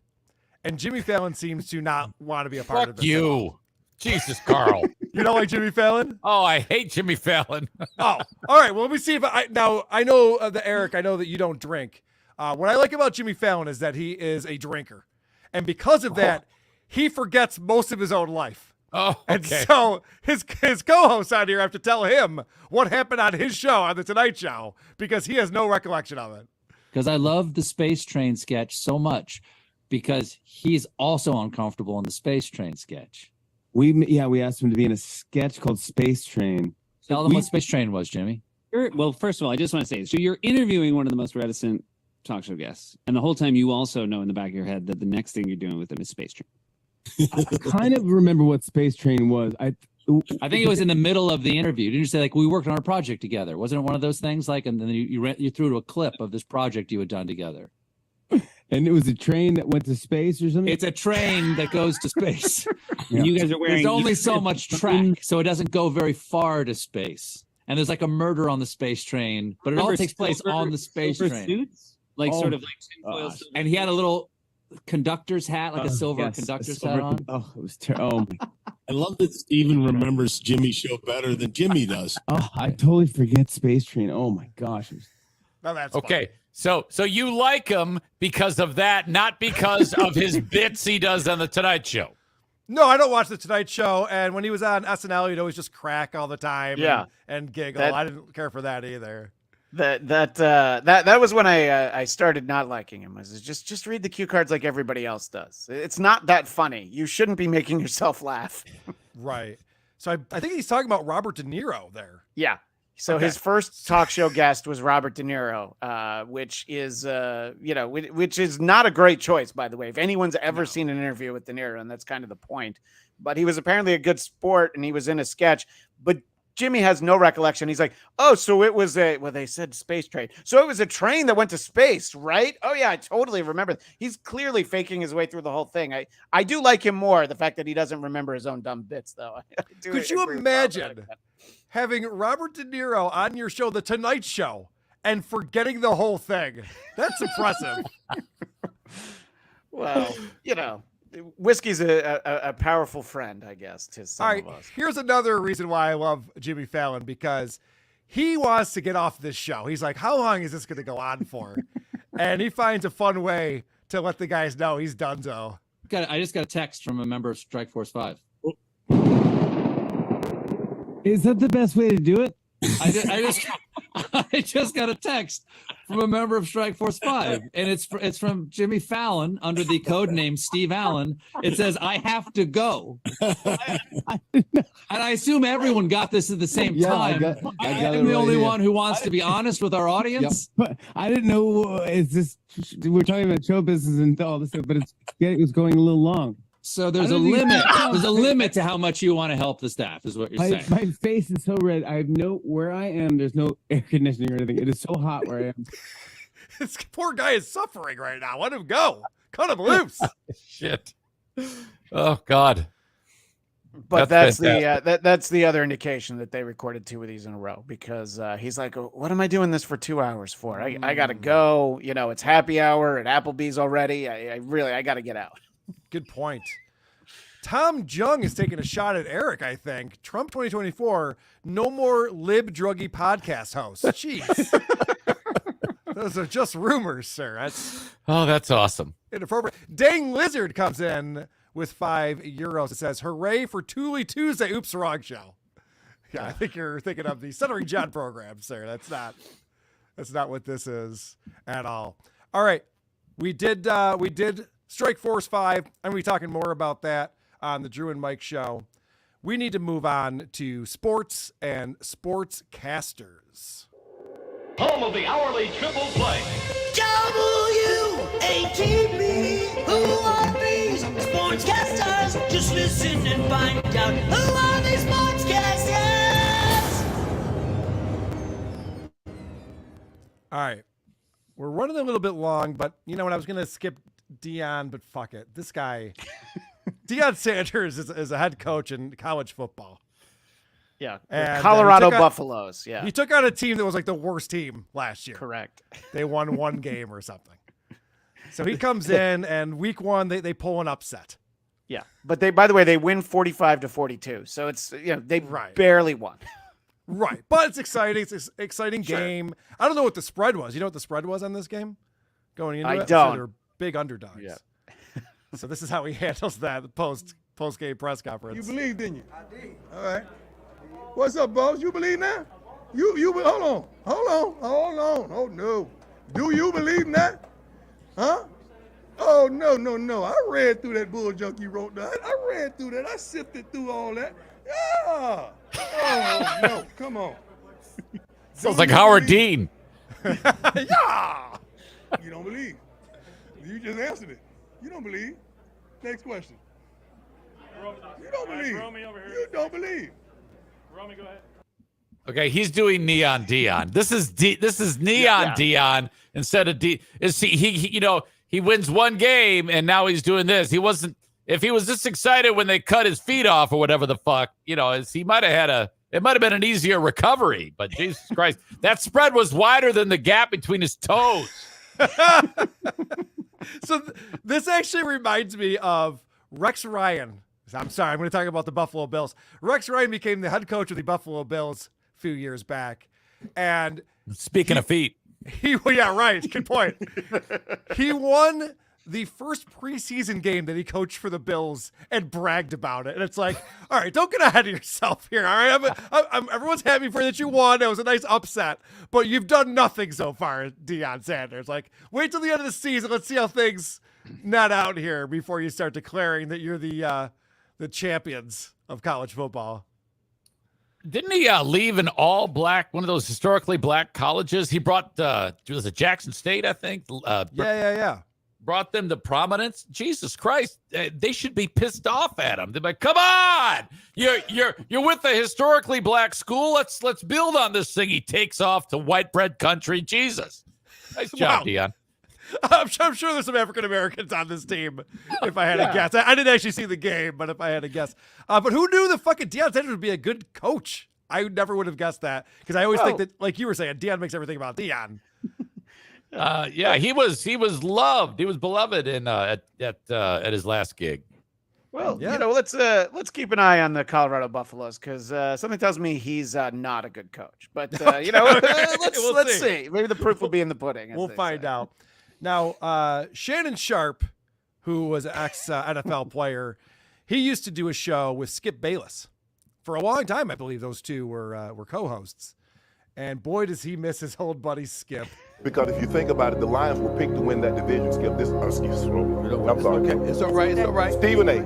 And Jimmy Fallon seems to not want to be a part of this. Fuck you. Jesus, Carl. You don't like Jimmy Fallon? Oh, I hate Jimmy Fallon. Oh, all right. Well, let me see if I know Eric, I know that you don't drink. What I like about Jimmy Fallon is that he is a drinker. And because of that, he forgets most of his own life. Oh, okay. And so his co-hosts on here have to tell him what happened on his show, on The Tonight Show, because he has no recollection of it. Because I love the space train sketch so much because he's also uncomfortable in the space train sketch. We asked him to be in a sketch called Space Train. Tell them what Space Train was, Jimmy. Well, first of all, I just want to say, so you're interviewing one of the most reticent talk show guests, and the whole time you also know in the back of your head that the next thing you're doing with them is Space Train. I kind of remember what Space Train was. I think it was in the middle of the interview. Didn't you say, like, we worked on our project together? Wasn't it one of those things? Like, and then you threw to a clip of this project you had done together. And it was a train that went to space or something? It's a train that goes to space. Yeah. You guys are wearing. There's only so much track, so it doesn't go very far to space. And there's like a murder on the space train, but it all takes place on the space train. Suits? Like sort of like tinfoil. And he had a little conductor's hat, like a silver Yes, conductor's silver- hat on. Oh, it was terrible. I love that Steven remembers Jimmy's show better than Jimmy does. Oh, I totally forget Space Train. Oh my gosh. Now that's Okay. So you like him because of that, not because of his bits he does on the Tonight Show. No, I don't watch the Tonight Show, and when he was on SNL, he'd always just crack all the time, and giggle. I didn't care for that either. That was when I started not liking him. Was just read the cue cards like everybody else does. It's not that funny. You shouldn't be making yourself laugh. Right. So I think he's talking about Robert De Niro there. Yeah. So his first talk show guest was Robert De Niro, which is which is not a great choice, by the way. If anyone's ever seen an interview with De Niro, and that's kind of the point. But he was apparently a good sport, and he was in a sketch. But Jimmy has no recollection. He's like, oh, so it was they said space train. So it was a train that went to space, right? Oh, yeah, I totally remember. He's clearly faking his way through the whole thing. I do like him more, the fact that he doesn't remember his own dumb bits, though. Could you imagine having Robert De Niro on your show, The Tonight Show, and forgetting the whole thing? That's impressive. Well, whiskey's a powerful friend, I guess, to some of us. Here's another reason why I love Jimmy Fallon, because he wants to get off this show. He's like, how long is this going to go on for? And he finds a fun way to let the guys know he's donezo. I just got a text from a member of Strike Force 5. Is that the best way to do it? I just got a text from a member of Strike Force 5, and it's from Jimmy Fallon under the code name Steve Allen. It says, I have to go. And I assume everyone got this at the same time. I'm the only one who wants to be honest with our audience. Yep. But I didn't know, we're talking about show business and all this stuff, but it was going a little long. So there's a limit. There's a limit to how much you want to help the staff, is what you're saying. My face is so red. I have where I am, there's no air conditioning or anything. It is so hot where I am. This poor guy is suffering right now. Let him go. Cut him loose. Shit. Oh, God. But that's the other indication that they recorded 2 of these in a row, because he's like, what am I doing this for 2 hours for? I got to go. It's happy hour at Applebee's already. I got to get out. Good point. Tom Jung is taking a shot at Eric, I think. Trump 2024, no more lib druggy podcast hosts. Jeez. Those are just rumors, sir. That's awesome. Inappropriate. Dang Lizard comes in with €5. It says, hooray for Thule Tuesday. Oops, wrong show. Yeah, I think you're thinking of the Stuttering John program, sir. That's not what this is at all. All right. We did Strike Force 5. I'm going to be talking more about that on the Drew and Mike show. We need to move on to sports and sportscasters. Home of the hourly triple play. W-A-T-B, who are these sportscasters? Just listen and find out, who are these sportscasters? All right. We're running a little bit long, but when I was going to skip Deion, but fuck it. This guy, Deion Sanders is a head coach in college football. Yeah. And, Colorado Buffaloes. Yeah. He took on a team that was like the worst team last year. Correct. They won 1 game or something. So he comes in, and week 1, they pull an upset. Yeah. But by the way, they win 45-42. So it's, they barely won. Right. But it's exciting. It's an exciting game. I don't know what the spread was. You know what the spread was on this game? Going into it? I don't. So they're big underdogs. Yeah. So this is how he handles that post game press conference. You believed, didn't you? I did. All right. What's up, boss? You believe now? You hold on. Oh no. Do you believe in that? Huh? Oh, no, no, no. I read through that bull junk you wrote down. I read through that. I sifted through all that. Yeah. Oh, no. Come on. Sounds like Howard Dean. Yeah. You don't believe. You just answered it. You don't believe. Next question. You don't believe. You don't believe. Romy, go ahead. Okay, he's doing Neon Dion. This is Neon Dion instead of D. Is he wins one game and now he's doing this. He wasn't. If he was this excited when they cut his feet off or whatever the fuck, he might have had it might have been an easier recovery. But Jesus Christ, that spread was wider than the gap between his toes. So this actually reminds me of Rex Ryan. I'm sorry, I'm going to talk about the Buffalo Bills. Rex Ryan became the head coach of the Buffalo Bills a few years back. And speaking of feet. Yeah, right. Good point. He won the first preseason game that he coached for the Bills and bragged about it. And it's like, all right, don't get ahead of yourself here. All right, everyone's happy for that you won. It was a nice upset, but you've done nothing so far, Deion Sanders. Like, wait till the end of the season. Let's see how things net out here before you start declaring that you're the champions of college football. Didn't he leave an all-black, one of those historically black colleges? He brought, was it Jackson State, I think? Yeah. Brought them to prominence. Jesus Christ, they should be pissed off at him. They're like, "Come on, you're with a historically black school. Let's build on this thing." He takes off to white bread country. Jesus, nice job, Deion. I'm sure there's some African Americans on this team. If I had to guess, I didn't actually see the game, but if I had to guess, but who knew the fucking Deion Sanders would be a good coach? I never would have guessed that because I always think that, like you were saying, Deion makes everything about Deion. He was loved. He was beloved at his last gig. Well, let's keep an eye on the Colorado Buffaloes because something tells me he's not a good coach. But let's see. Maybe the proof will be in the pudding. We'll find out. Now, Shannon Sharp, who was an ex-NFL player, he used to do a show with Skip Bayless for a long time. I believe those two were co-hosts. And boy, does he miss his old buddy Skip. Because if you think about it, the Lions were picked to win that division, Skip. I'm sorry. Okay. It's all right. It's all right. Stephen A.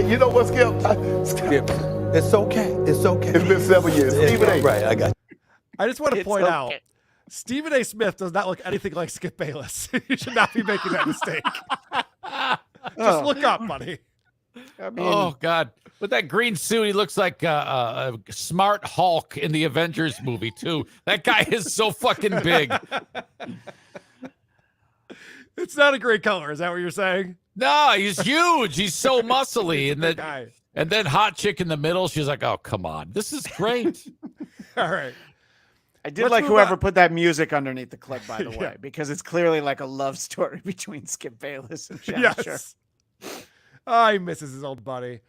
You know what, Skip? Skip. It's okay. It's okay. It's been 7 years. Stephen A. Right, I got you. I just want to point out, Stephen A. Smith does not look anything like Skip Bayless. You should not be making that mistake. Just look up, buddy. Oh, God. With that green suit, he looks like a smart Hulk in the Avengers movie, too. That guy is so fucking big. It's not a great color. Is that what you're saying? No, he's huge. He's so muscly. And then hot chick in the middle. She's like, oh, come on. This is great. All right. I did like whoever put that music underneath the clip, by the way, because it's clearly like a love story between Skip Bayless and Shannon Sharp. Oh, he misses his old buddy.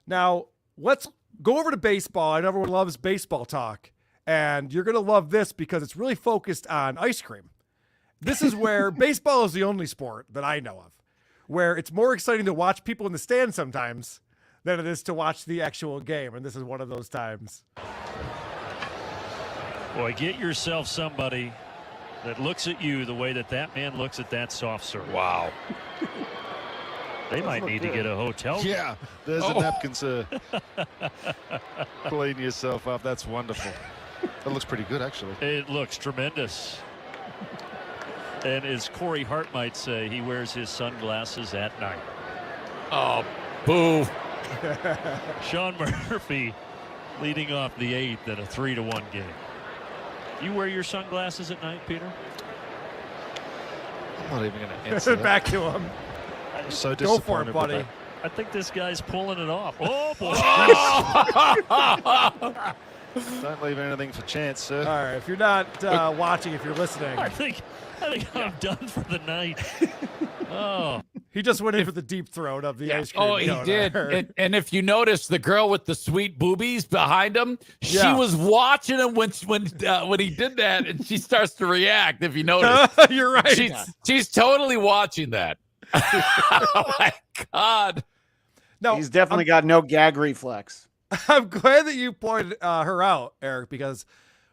Now, let's go over to baseball. I know everyone loves baseball talk, and you're going to love this because it's really focused on ice cream. This is where baseball is the only sport that I know of where it's more exciting to watch people in the stands sometimes than it is to watch the actual game, and this is one of those times. Boy, get yourself somebody that looks at you the way that man looks at that soft serve. Wow. They might need to get a hotel. Yeah, there's a napkin, sir. Clean yourself up. That's wonderful. That looks pretty good, actually. It looks tremendous. And as Corey Hart might say, he wears his sunglasses at night. Oh, boo. Sean Murphy leading off the 8th at a 3-1 game. You wear your sunglasses at night, Peter? I'm not even going to answer that. Back to him. I'm so Go for it, disappointed buddy. with I think this guy's pulling it off. Oh, boy. that. Don't leave anything for chance, sir. All right, if you're not watching, if you're listening. I think I'm done for the night. Oh. He just went in for the deep throat of the ice cream. Oh, he did. And if you notice, the girl with the sweet boobies behind him, she was watching him when he did that, and she starts to react. If you notice, you're right. She's totally watching that. Oh my God! No, he's definitely got no gag reflex. I'm glad that you pointed her out, Eric, because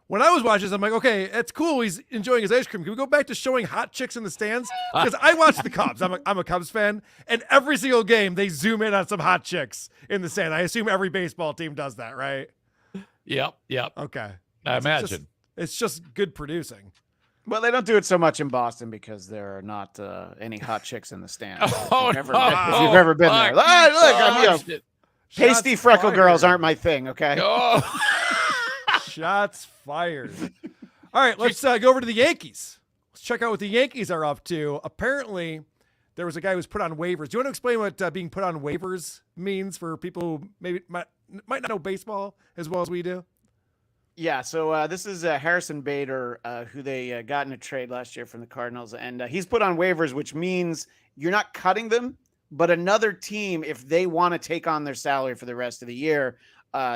when I was watching this, I'm like, okay, it's cool. He's enjoying his ice cream. Can we go back to showing hot chicks in the stands? Because I watch the Cubs. I'm a Cubs fan, and every single game they zoom in on some hot chicks in the stand. I assume every baseball team does that, right? Yep. Okay. I imagine. It's just good producing. Well, they don't do it so much in Boston because there are not any hot chicks in the stands. If you've ever been there. Look, pasty freckle girls aren't my thing, okay? Shots fired. All right, let's go over to the Yankees. Let's check out what the Yankees are up to. Apparently, there was a guy who was put on waivers. Do you want to explain what being put on waivers means for people who maybe might not know baseball as well as we do? Yeah, so this is Harrison Bader, who they got in a trade last year from the Cardinals, and he's put on waivers, which means you're not cutting them, but another team, if they want to take on their salary for the rest of the year,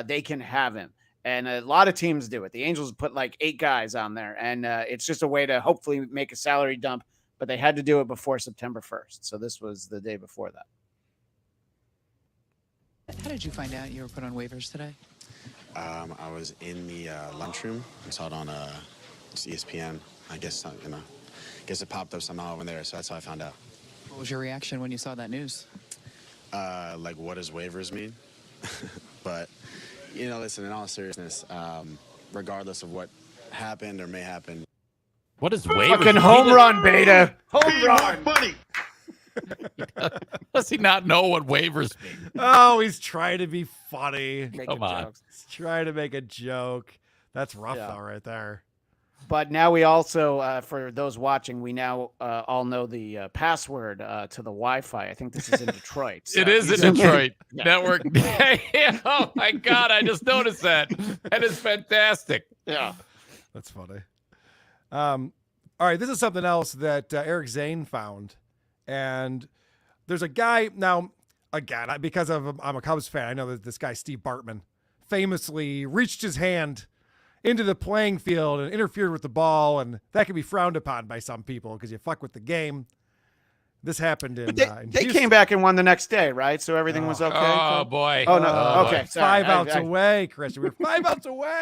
they can have him. And a lot of teams do it. The Angels put like 8 guys on there, and it's just a way to hopefully make a salary dump, but they had to do it before September 1st. So this was the day before that. How did you find out you were put on waivers today? I was in the lunchroom. I saw it on just ESPN. I guess guess it popped up somehow over there. So that's how I found out. What was your reaction when you saw that news? Like, what does waivers mean? But listen. In all seriousness, regardless of what happened or may happen, what is waivers? Fucking home run, Beta. Home run, buddy. Does he not know what waivers mean? Oh, he's trying to be funny. Come on. He's trying to make a joke. That's rough, though, right there. But now we also, for those watching, we now all know the password to the Wi-Fi. I think this is in Detroit. So it is in Detroit. Yeah. Network. Oh, my God. I just noticed that. That is fantastic. Yeah. That's funny. All right. This is something else that Eric Zane found. And there's a guy now, again, because I'm a Cubs fan, I know that this guy, Steve Bartman, famously reached his hand into the playing field and interfered with the ball. And that can be frowned upon by some people because you fuck with the game. This happened in, they came back and won the next day, right? So everything was okay. Oh, boy. Oh, no. Okay. Sorry. 5 outs away, Christian. We were 5 outs away.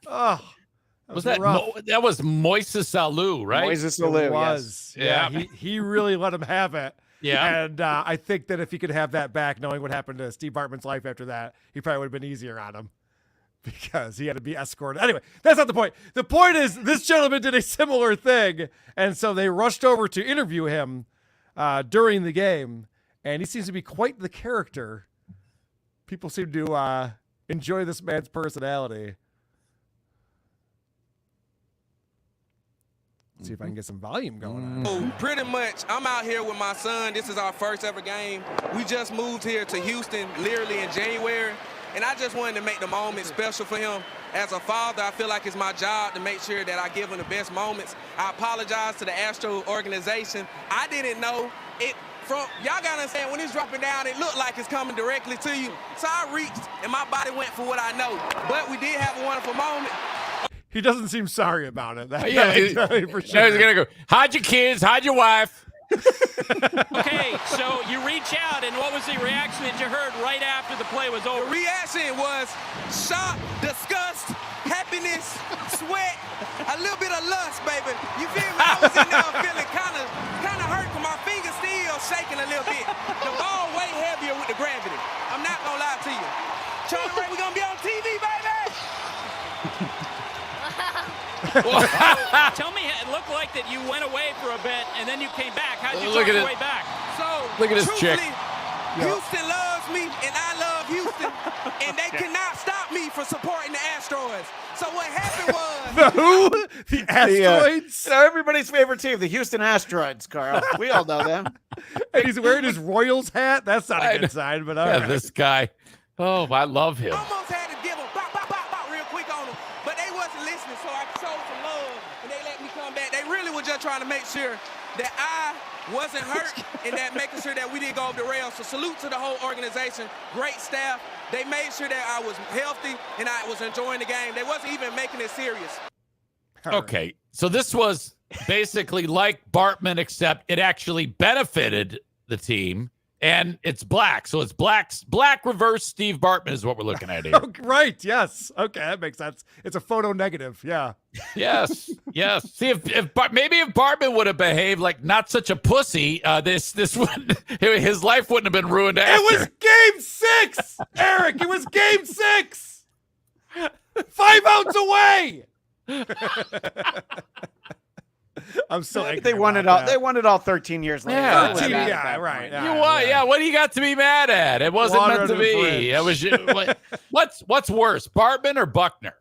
Oh. Was that that was Moises Alou, right? Moises Alou, it was. Yes. Yeah. He really let him have it. Yeah. And I think that if he could have that back, knowing what happened to Steve Bartman's life after that, he probably would have been easier on him because he had to be escorted. Anyway, that's not the point. The point is this gentleman did a similar thing. And so they rushed over to interview him during the game. And he seems to be quite the character. People seem to enjoy this man's personality. See if I can get some volume going on. Pretty much, I'm out here with my son. This is our first ever game. We just moved here to Houston literally in January, and I just wanted to make the moment special for him. As a father, I feel like it's my job to make sure that I give him the best moments. I apologize to the Astro organization. I didn't know it. Y'all gotta understand, when it's dropping down, it looked like it's coming directly to you. So I reached, and my body went for what I know. But we did have a wonderful moment. He doesn't seem sorry about it. That, yeah, for sure. He's gonna go. Hide your kids. Hide your wife. Okay, so you reach out, and what was the reaction that you heard right after the play was over? The reaction was shock, disgust, happiness, sweat, a little bit of lust, baby. You feel me? I was in there feeling kind of hurt, because my fingers still shaking a little bit. The ball way heavier with the gravity. I'm not gonna lie to you. Charlie Ray, we're gonna be on TV, baby. Tell me, it looked like that you went away for a bit and then you came back. How'd you talk your way back? So, look at this chick. Houston loves me and I love Houston, and they cannot stop me from supporting the Astros. So what happened was the who? The Asteroids? Everybody's favorite team, the Houston Asteroids, Carl. We all know them. And he's wearing his Royals hat. That's not a good sign, but all right. This guy. Oh, I love him. Almost had to give him real quick on him, but they wasn't listening, so I showed some love, and they let me come back. They really were just trying to make sure that I wasn't hurt and that making sure that we didn't go over the rails. So salute to the whole organization, great staff. They made sure that I was healthy and I was enjoying the game. They wasn't even making it serious. Okay, so this was basically like Bartman, except it actually benefited the team and it's black. So it's black reverse Steve Bartman is what we're looking at here. Right. Yes. Okay. That makes sense. It's a photo negative. Yeah. Yes. See, if Bartman would have behaved like not such a pussy, this would his life wouldn't have been ruined. After. It was game 6, Eric. It was game 6. 5 outs away. I'm so angry. They won it all. They won it all 13 years later. Yeah, right. Yeah, what do you got to be mad at? It wasn't meant to be. It was. What's worse, Bartman or Buckner?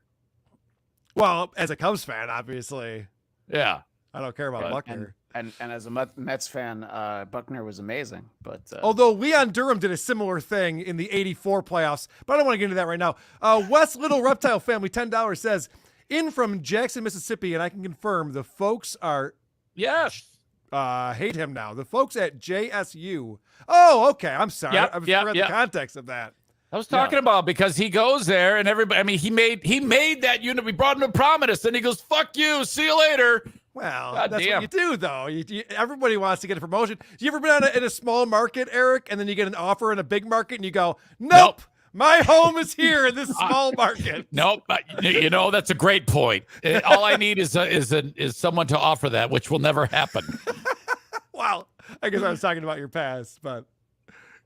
Well, as a Cubs fan, obviously. Yeah, I don't care about Buckner. And as a Mets fan, Buckner was amazing. But although Leon Durham did a similar thing in the '84 playoffs, but I don't want to get into that right now. West Little Reptile Family $10 says, in from Jackson, Mississippi, and I can confirm the folks are hate him now. The folks at JSU. Oh, okay. I'm sorry. I forgot the context of that. I was talking about because he goes there and everybody. I mean, he made that unit. We brought him to Prominence, and he goes, "Fuck you, see you later." Well, that's what you do, though. Everybody wants to get a promotion. You ever been in a small market, Eric, and then you get an offer in a big market, and you go, "Nope. My home is here in this small market." Nope. That's a great point. All I need is someone to offer that, which will never happen. Wow. I guess I was talking about your past, but.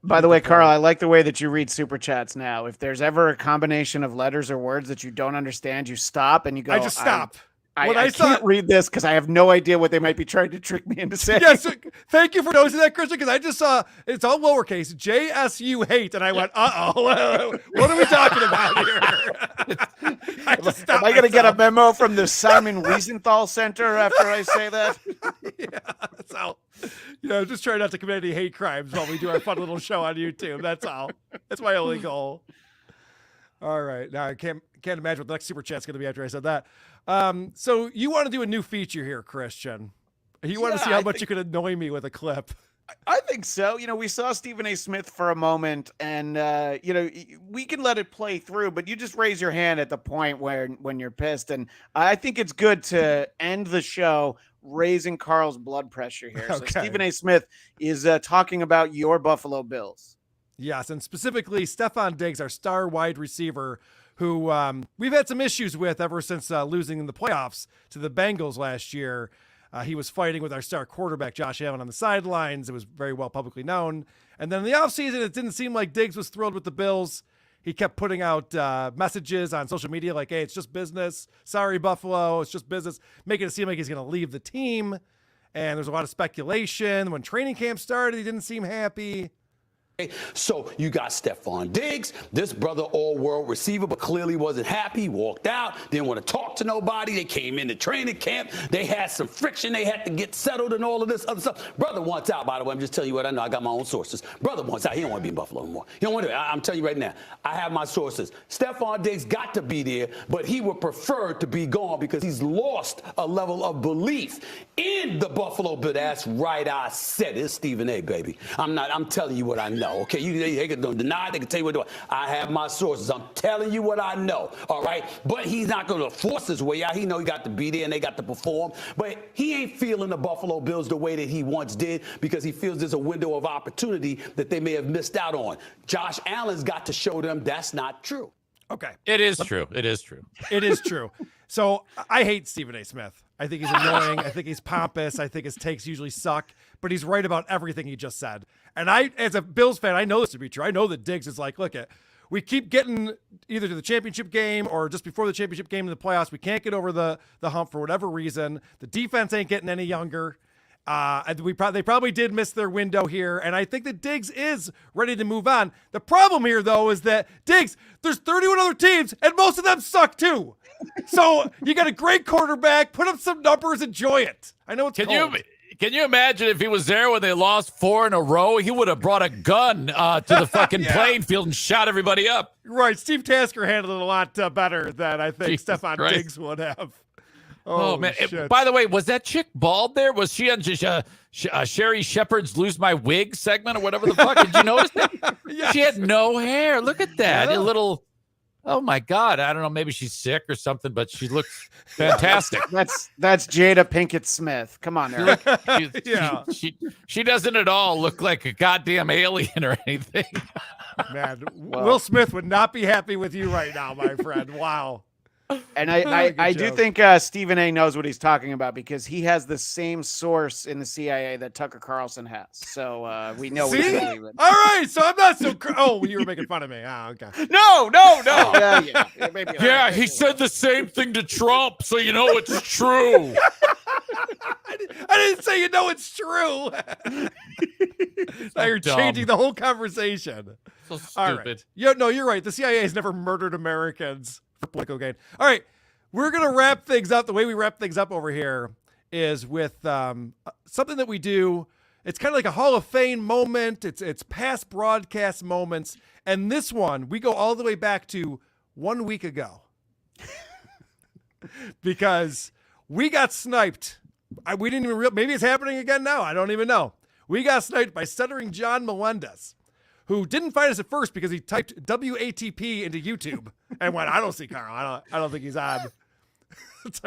By the way, Carl, I like the way that you read super chats now. If there's ever a combination of letters or words that you don't understand, you stop and you go. I just stop. I can't read this because I have no idea what they might be trying to trick me into saying. Yes, thank you for noticing that, Christian, because I just saw it's all lowercase, JSU hate, and I went, uh-oh, what are we talking about here? Am I going to get a memo from the Simon Wiesenthal Center after I say that? Yeah, that's all. Just try not to commit any hate crimes while we do our fun little show on YouTube. That's all. That's my only goal. All right. Now, I can't imagine what the next super chat's going to be after I said that. So you want to do a new feature here, Christian. You want to see how much you can annoy me with a clip. I think so. We saw Stephen A. Smith for a moment, and we can let it play through, but you just raise your hand at the point when you're pissed. And I think it's good to end the show raising Carl's blood pressure here. Okay. So Stephen A. Smith is talking about your Buffalo Bills. Yes, and specifically Stephon Diggs, our star wide receiver, who we've had some issues with ever since losing in the playoffs to the Bengals last year. He was fighting with our star quarterback, Josh Allen, on the sidelines. It was very well publicly known. And then in the offseason, it didn't seem like Diggs was thrilled with the Bills. He kept putting out messages on social media like, hey, it's just business. Sorry, Buffalo. It's just business. Making it seem like he's going to leave the team. And there's a lot of speculation. When training camp started, he didn't seem happy. So you got Stephon Diggs, this brother all-world receiver, but clearly wasn't happy. He walked out, didn't want to talk to nobody. They came into training camp. They had some friction. They had to get settled and all of this other stuff. Brother wants out, by the way. I'm just telling you what I know. I got my own sources. Brother wants out. He don't want to be in Buffalo anymore. He don't want to. I'm telling you right now. I have my sources. Stephon Diggs got to be there, but he would prefer to be gone because he's lost a level of belief in the Buffalo Bills. That's right. I said it. It's Stephen A., baby. I'm telling you what I know. Okay, they can deny it, they can tell you what to do. I have my sources. I'm telling you what I know, all right? But he's not going to force his way out. He know he got to be there and they got to perform. But he ain't feeling the Buffalo Bills the way that he once did because he feels there's a window of opportunity that they may have missed out on. Josh Allen's got to show them that's not true. Okay. It is true. It is true. It is true. So I hate Stephen A. Smith. I think he's annoying. I think he's pompous. I think his takes usually suck, but he's right about everything he just said. And I, as a Bills fan, I know this to be true. I know that Diggs is like, look, we keep getting either to the championship game or just before the championship game in the playoffs. We can't get over the hump for whatever reason. The defense ain't getting any younger. They probably did miss their window here, and I think that Diggs is ready to move on. The problem here, though, is that Diggs, there's 31 other teams, and most of them suck too. So you got a great quarterback, put up some numbers, enjoy it. I know it's cold. Can you imagine if he was there when they lost 4 in a row? He would have brought a gun to the fucking playing field and shot everybody up. Right. Steve Tasker handled it a lot better than I think Stephon Diggs would have. Oh man! By the way, was that chick bald there? Was she on Sherry Shepherd's "Lose My Wig" segment or whatever the fuck? Did you notice that? Yes. She had no hair. Look at that. Yeah. A little Oh my God. I don't know. Maybe she's sick or something, but she looks fantastic. That's Jada Pinkett Smith. Come on, Eric. Yeah. She doesn't at all look like a goddamn alien or anything. Man, Will Smith would not be happy with you right now, my friend. Wow. And I do think Stephen A knows what he's talking about because he has the same source in the CIA that Tucker Carlson has. So we know we See? can believe it. All right, so I'm not so. Oh, you were making fun of me. Oh, okay. No. Yeah, he said the same thing to Trump, so you know it's true. I didn't say you know it's true. Now you're dumb. changing the whole conversation. So stupid. All right. No, you're right. The CIA has never murdered Americans for political gain. All right, we're gonna wrap things up. The way we wrap things up over here is with something that we do. It's kind of like a Hall of Fame moment. It's past broadcast moments, and this one we go all the way back to 1 week ago because we got sniped. We didn't even maybe it's happening again now. I don't even know. We got sniped by Stuttering John Melendez, who didn't find us at first because he typed WATP into YouTube and went, I don't see Carl. I don't think he's on.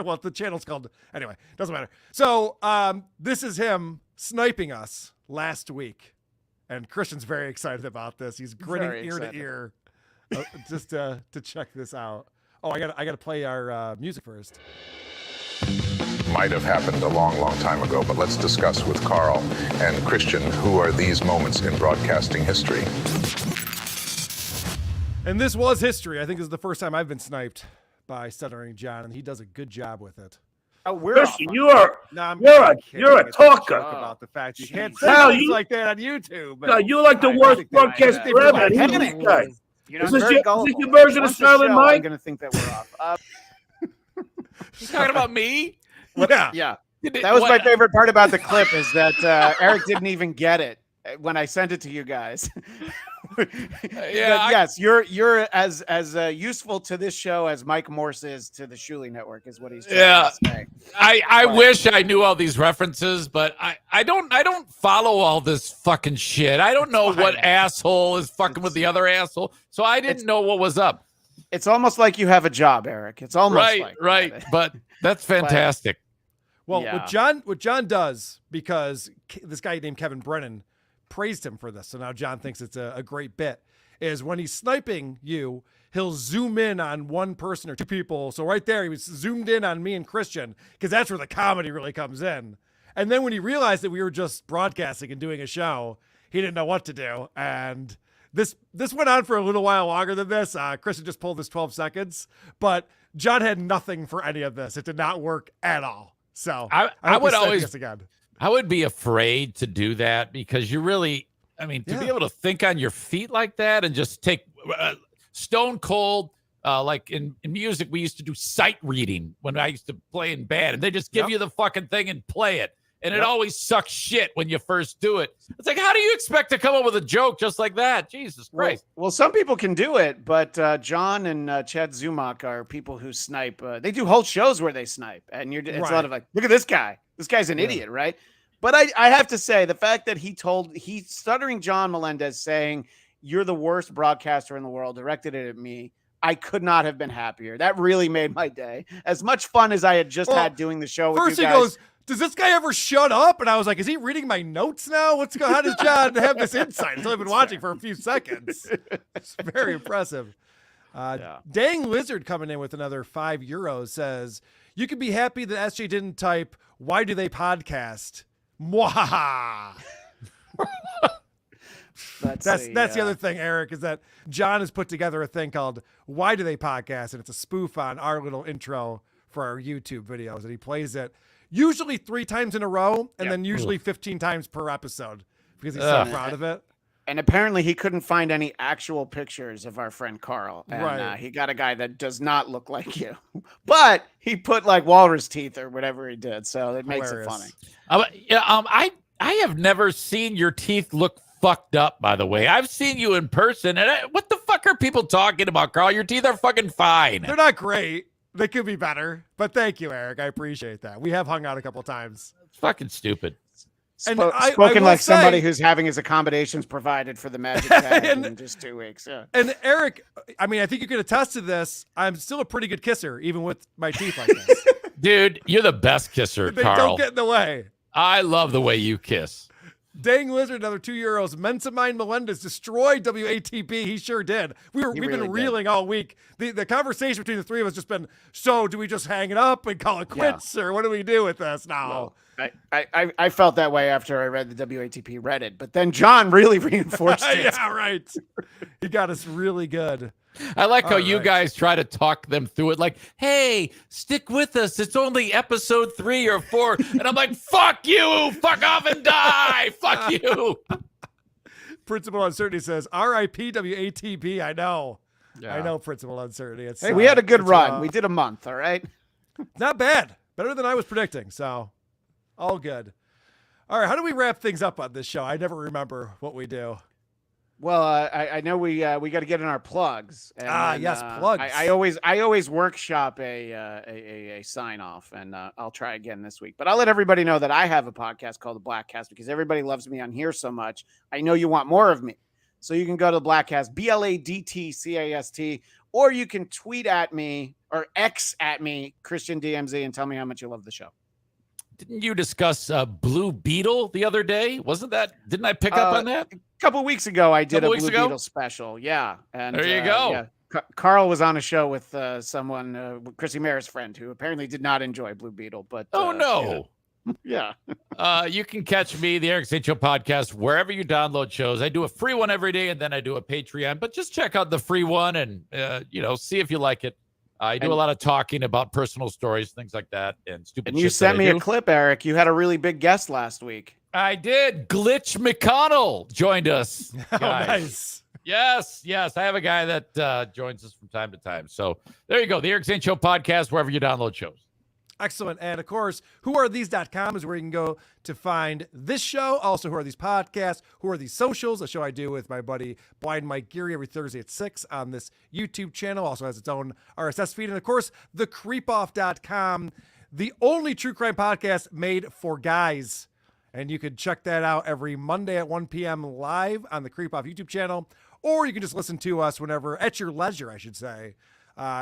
Well, the channel's called, anyway, doesn't matter. So this is him sniping us last week. And Christian's very excited about this. He's grinning ear to ear just to check this out. Oh, I got to play our music first. Might have happened a long, long time ago, but let's discuss with Karl and Christian who are these moments in broadcasting history. And this was history. I think this is the first time I've been sniped by Stuttering John, and he does a good job with it. Oh, we're Christian, off. you're a talker. About the fact you can't say Wow, things like that on YouTube. No, you're like the worst broadcaster ever. Who's this guy? You know, Is this very your gullible. version of Once a Silent show, Mike? I'm going to think that we're off. You talking about me? Yeah. That was my favorite part about the clip is that Eric didn't even get it when I sent it to you guys. Yes, you're as useful to this show as Mike Morse is to the Shuley Network, is what he's trying to say. I wish I knew all these references, but I don't follow all this fucking shit. I don't know what asshole is fucking with the other asshole, so I didn't know what was up. It's almost like you have a job, Eric. It's almost right. But that's fantastic. Well, what John does, because this guy named Kevin Brennan praised him for this, so now John thinks it's a great bit, is when he's sniping you, he'll zoom in on one person or two people. So right there, he was zoomed in on me and Christian, because that's where the comedy really comes in. And then when he realized that we were just broadcasting and doing a show, he didn't know what to do. And this went on for a little while longer than this. Christian just pulled this 12 seconds, but John had nothing for any of this. It did not work at all. So I would always again. I would be afraid to do that because you really, I mean, to be able to think on your feet like that and just take stone cold, like in music, we used to do sight reading when I used to play in band, and they just give you the fucking thing and play it. And it always sucks shit when you first do it. It's like, how do you expect to come up with a joke just like that? Jesus Christ. Well, some people can do it, but John and Chad Zumock are people who snipe. They do whole shows where they snipe, and it's a lot of like, look at this guy. This guy's an idiot, right? But I have to say, the fact that he's Stuttering John Melendez saying, you're the worst broadcaster in the world, directed it at me. I could not have been happier. That really made my day. As much fun as I had just had doing the show with you guys. First he goes, does this guy ever shut up? And I was like, is he reading my notes now? How does John have this insight? He's only been watching for a few seconds. It's very impressive. Dang Lizard coming in with another €5 says, you could be happy that SJ didn't type, why do they podcast? Mwahaha. That's the other thing, Eric, is that John has put together a thing called Why Do They Podcast? And it's a spoof on our little intro for our YouTube videos. And he plays it usually 3 times in a row and then usually 15 times per episode because he's so proud of it. And apparently he couldn't find any actual pictures of our friend Karl. And he got a guy that does not look like you. But he put like walrus teeth or whatever he did. So it makes it funny. I have never seen your teeth look fucked up, by the way. I've seen you in person. And what the fuck are people talking about, Karl? Your teeth are fucking fine. They're not great. They could be better. But thank you, Eric. I appreciate that. We have hung out a couple times. It's fucking stupid. Spoken like somebody who's having his accommodations provided for the Magic Tag in just 2 weeks. Yeah. And Eric, I mean, I think you can attest to this. I'm still a pretty good kisser, even with my teeth like this. Dude, you're the best kisser, They Carl. don't get in the way. I love the way you kiss. Dang Lizard, another €2. Mensa Mind Melendez destroyed WATP. He sure did. We've been reeling all week. The conversation between the three of us just been, so do we just hang it up and call it quits, or what do we do with this now? Well, I felt that way after I read the WATP Reddit, but then John really reinforced it. Yeah, right. He got us really good. I like how you guys try to talk them through it like, hey, stick with us. It's only episode 3 or 4. And I'm like, fuck you. Fuck off and die. Fuck you. Principal Uncertainty says, R.I.P. WATP. I know. Yeah. I know, Principal Uncertainty. Hey, we had a good run. We did a month, all right? Not bad. Better than I was predicting, so all good. All right, how do we wrap things up on this show? I never remember what we do. Well, I know we got to get in our plugs. And yes, plugs. I always workshop a sign off, and I'll try again this week. But I'll let everybody know that I have a podcast called the Blackcast because everybody loves me on here so much. I know you want more of me, so you can go to the Blackcast, BLADTCAST, or you can tweet at me or X at me, Christian DMZ, and tell me how much you love the show. Didn't you discuss Blue Beetle the other day? Wasn't that? Didn't I pick up on that? A couple weeks ago, I did a Blue Beetle special. Yeah. And there you go. Yeah. Carl was on a show with someone, Chrissy Maher's friend, who apparently did not enjoy Blue Beetle. But no. Yeah. You can catch me, the Eric Zane Show podcast, wherever you download shows. I do a free one every day, and then I do a Patreon. But just check out the free one and see if you like it. I do a lot of talking about personal stories, things like that, and stupid. And you sent me a clip, Eric. You had a really big guest last week. I did. Glitch McConnell joined us. Oh, nice. Yes. I have a guy that joins us from time to time. So there you go. The Eric Zane Show podcast, wherever you download shows. Excellent. And of course, whoarethese.com is where you can go to find this show. Also, Who Are These Podcasts, Who Are These Socials, a show I do with my buddy Blind Mike Geary every Thursday at 6 on this YouTube channel. Also has its own RSS feed. And of course, thecreepoff.com, the only true crime podcast made for guys. And you can check that out every Monday at 1 p.m. live on the Creep Off YouTube channel. Or you can just listen to us whenever, at your leisure, I should say.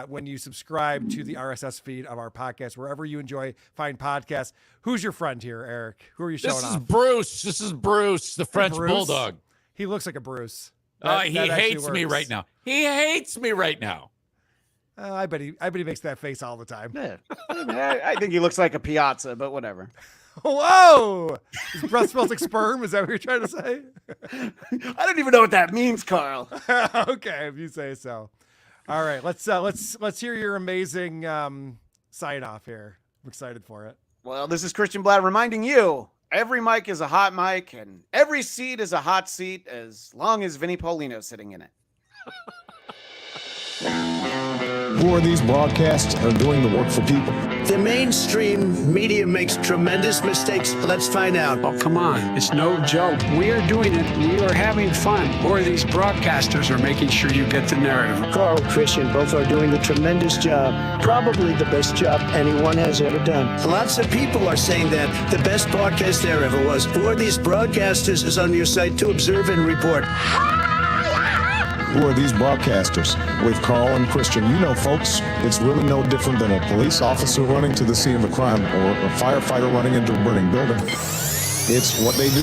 When you subscribe to the RSS feed of our podcast, wherever you enjoy fine podcasts. Who's your friend here, Eric? Who are you showing off? This is Bruce, the French Bulldog. He looks like a Bruce. He hates me right now. He hates me right now. I bet he makes that face all the time. Yeah. I think he looks like a Piazza, but whatever. Whoa! His breath smells like sperm. Is that what you're trying to say? I don't even know what that means, Carl. Okay, if you say so. All right, let's hear your amazing sign off here. I'm excited for it. Well, this is Christian Bladt reminding you, every mic is a hot mic and every seat is a hot seat as long as Vinnie Paulino's sitting in it. Who are these broadcasts are doing the work for people? The mainstream media makes tremendous mistakes. Let's find out. Oh, come on. It's no joke. We are doing it. We are having fun. Or these broadcasters are making sure you get the narrative. Carl and Christian both are doing a tremendous job. Probably the best job anyone has ever done. Lots of people are saying that the best podcast there ever was. Who are these broadcasters is on your site to observe and report. Who are these broadcasters? With Carl and Christian, you know, folks, it's really no different than a police officer running to the scene of a crime or a firefighter running into a burning building. It's what they do.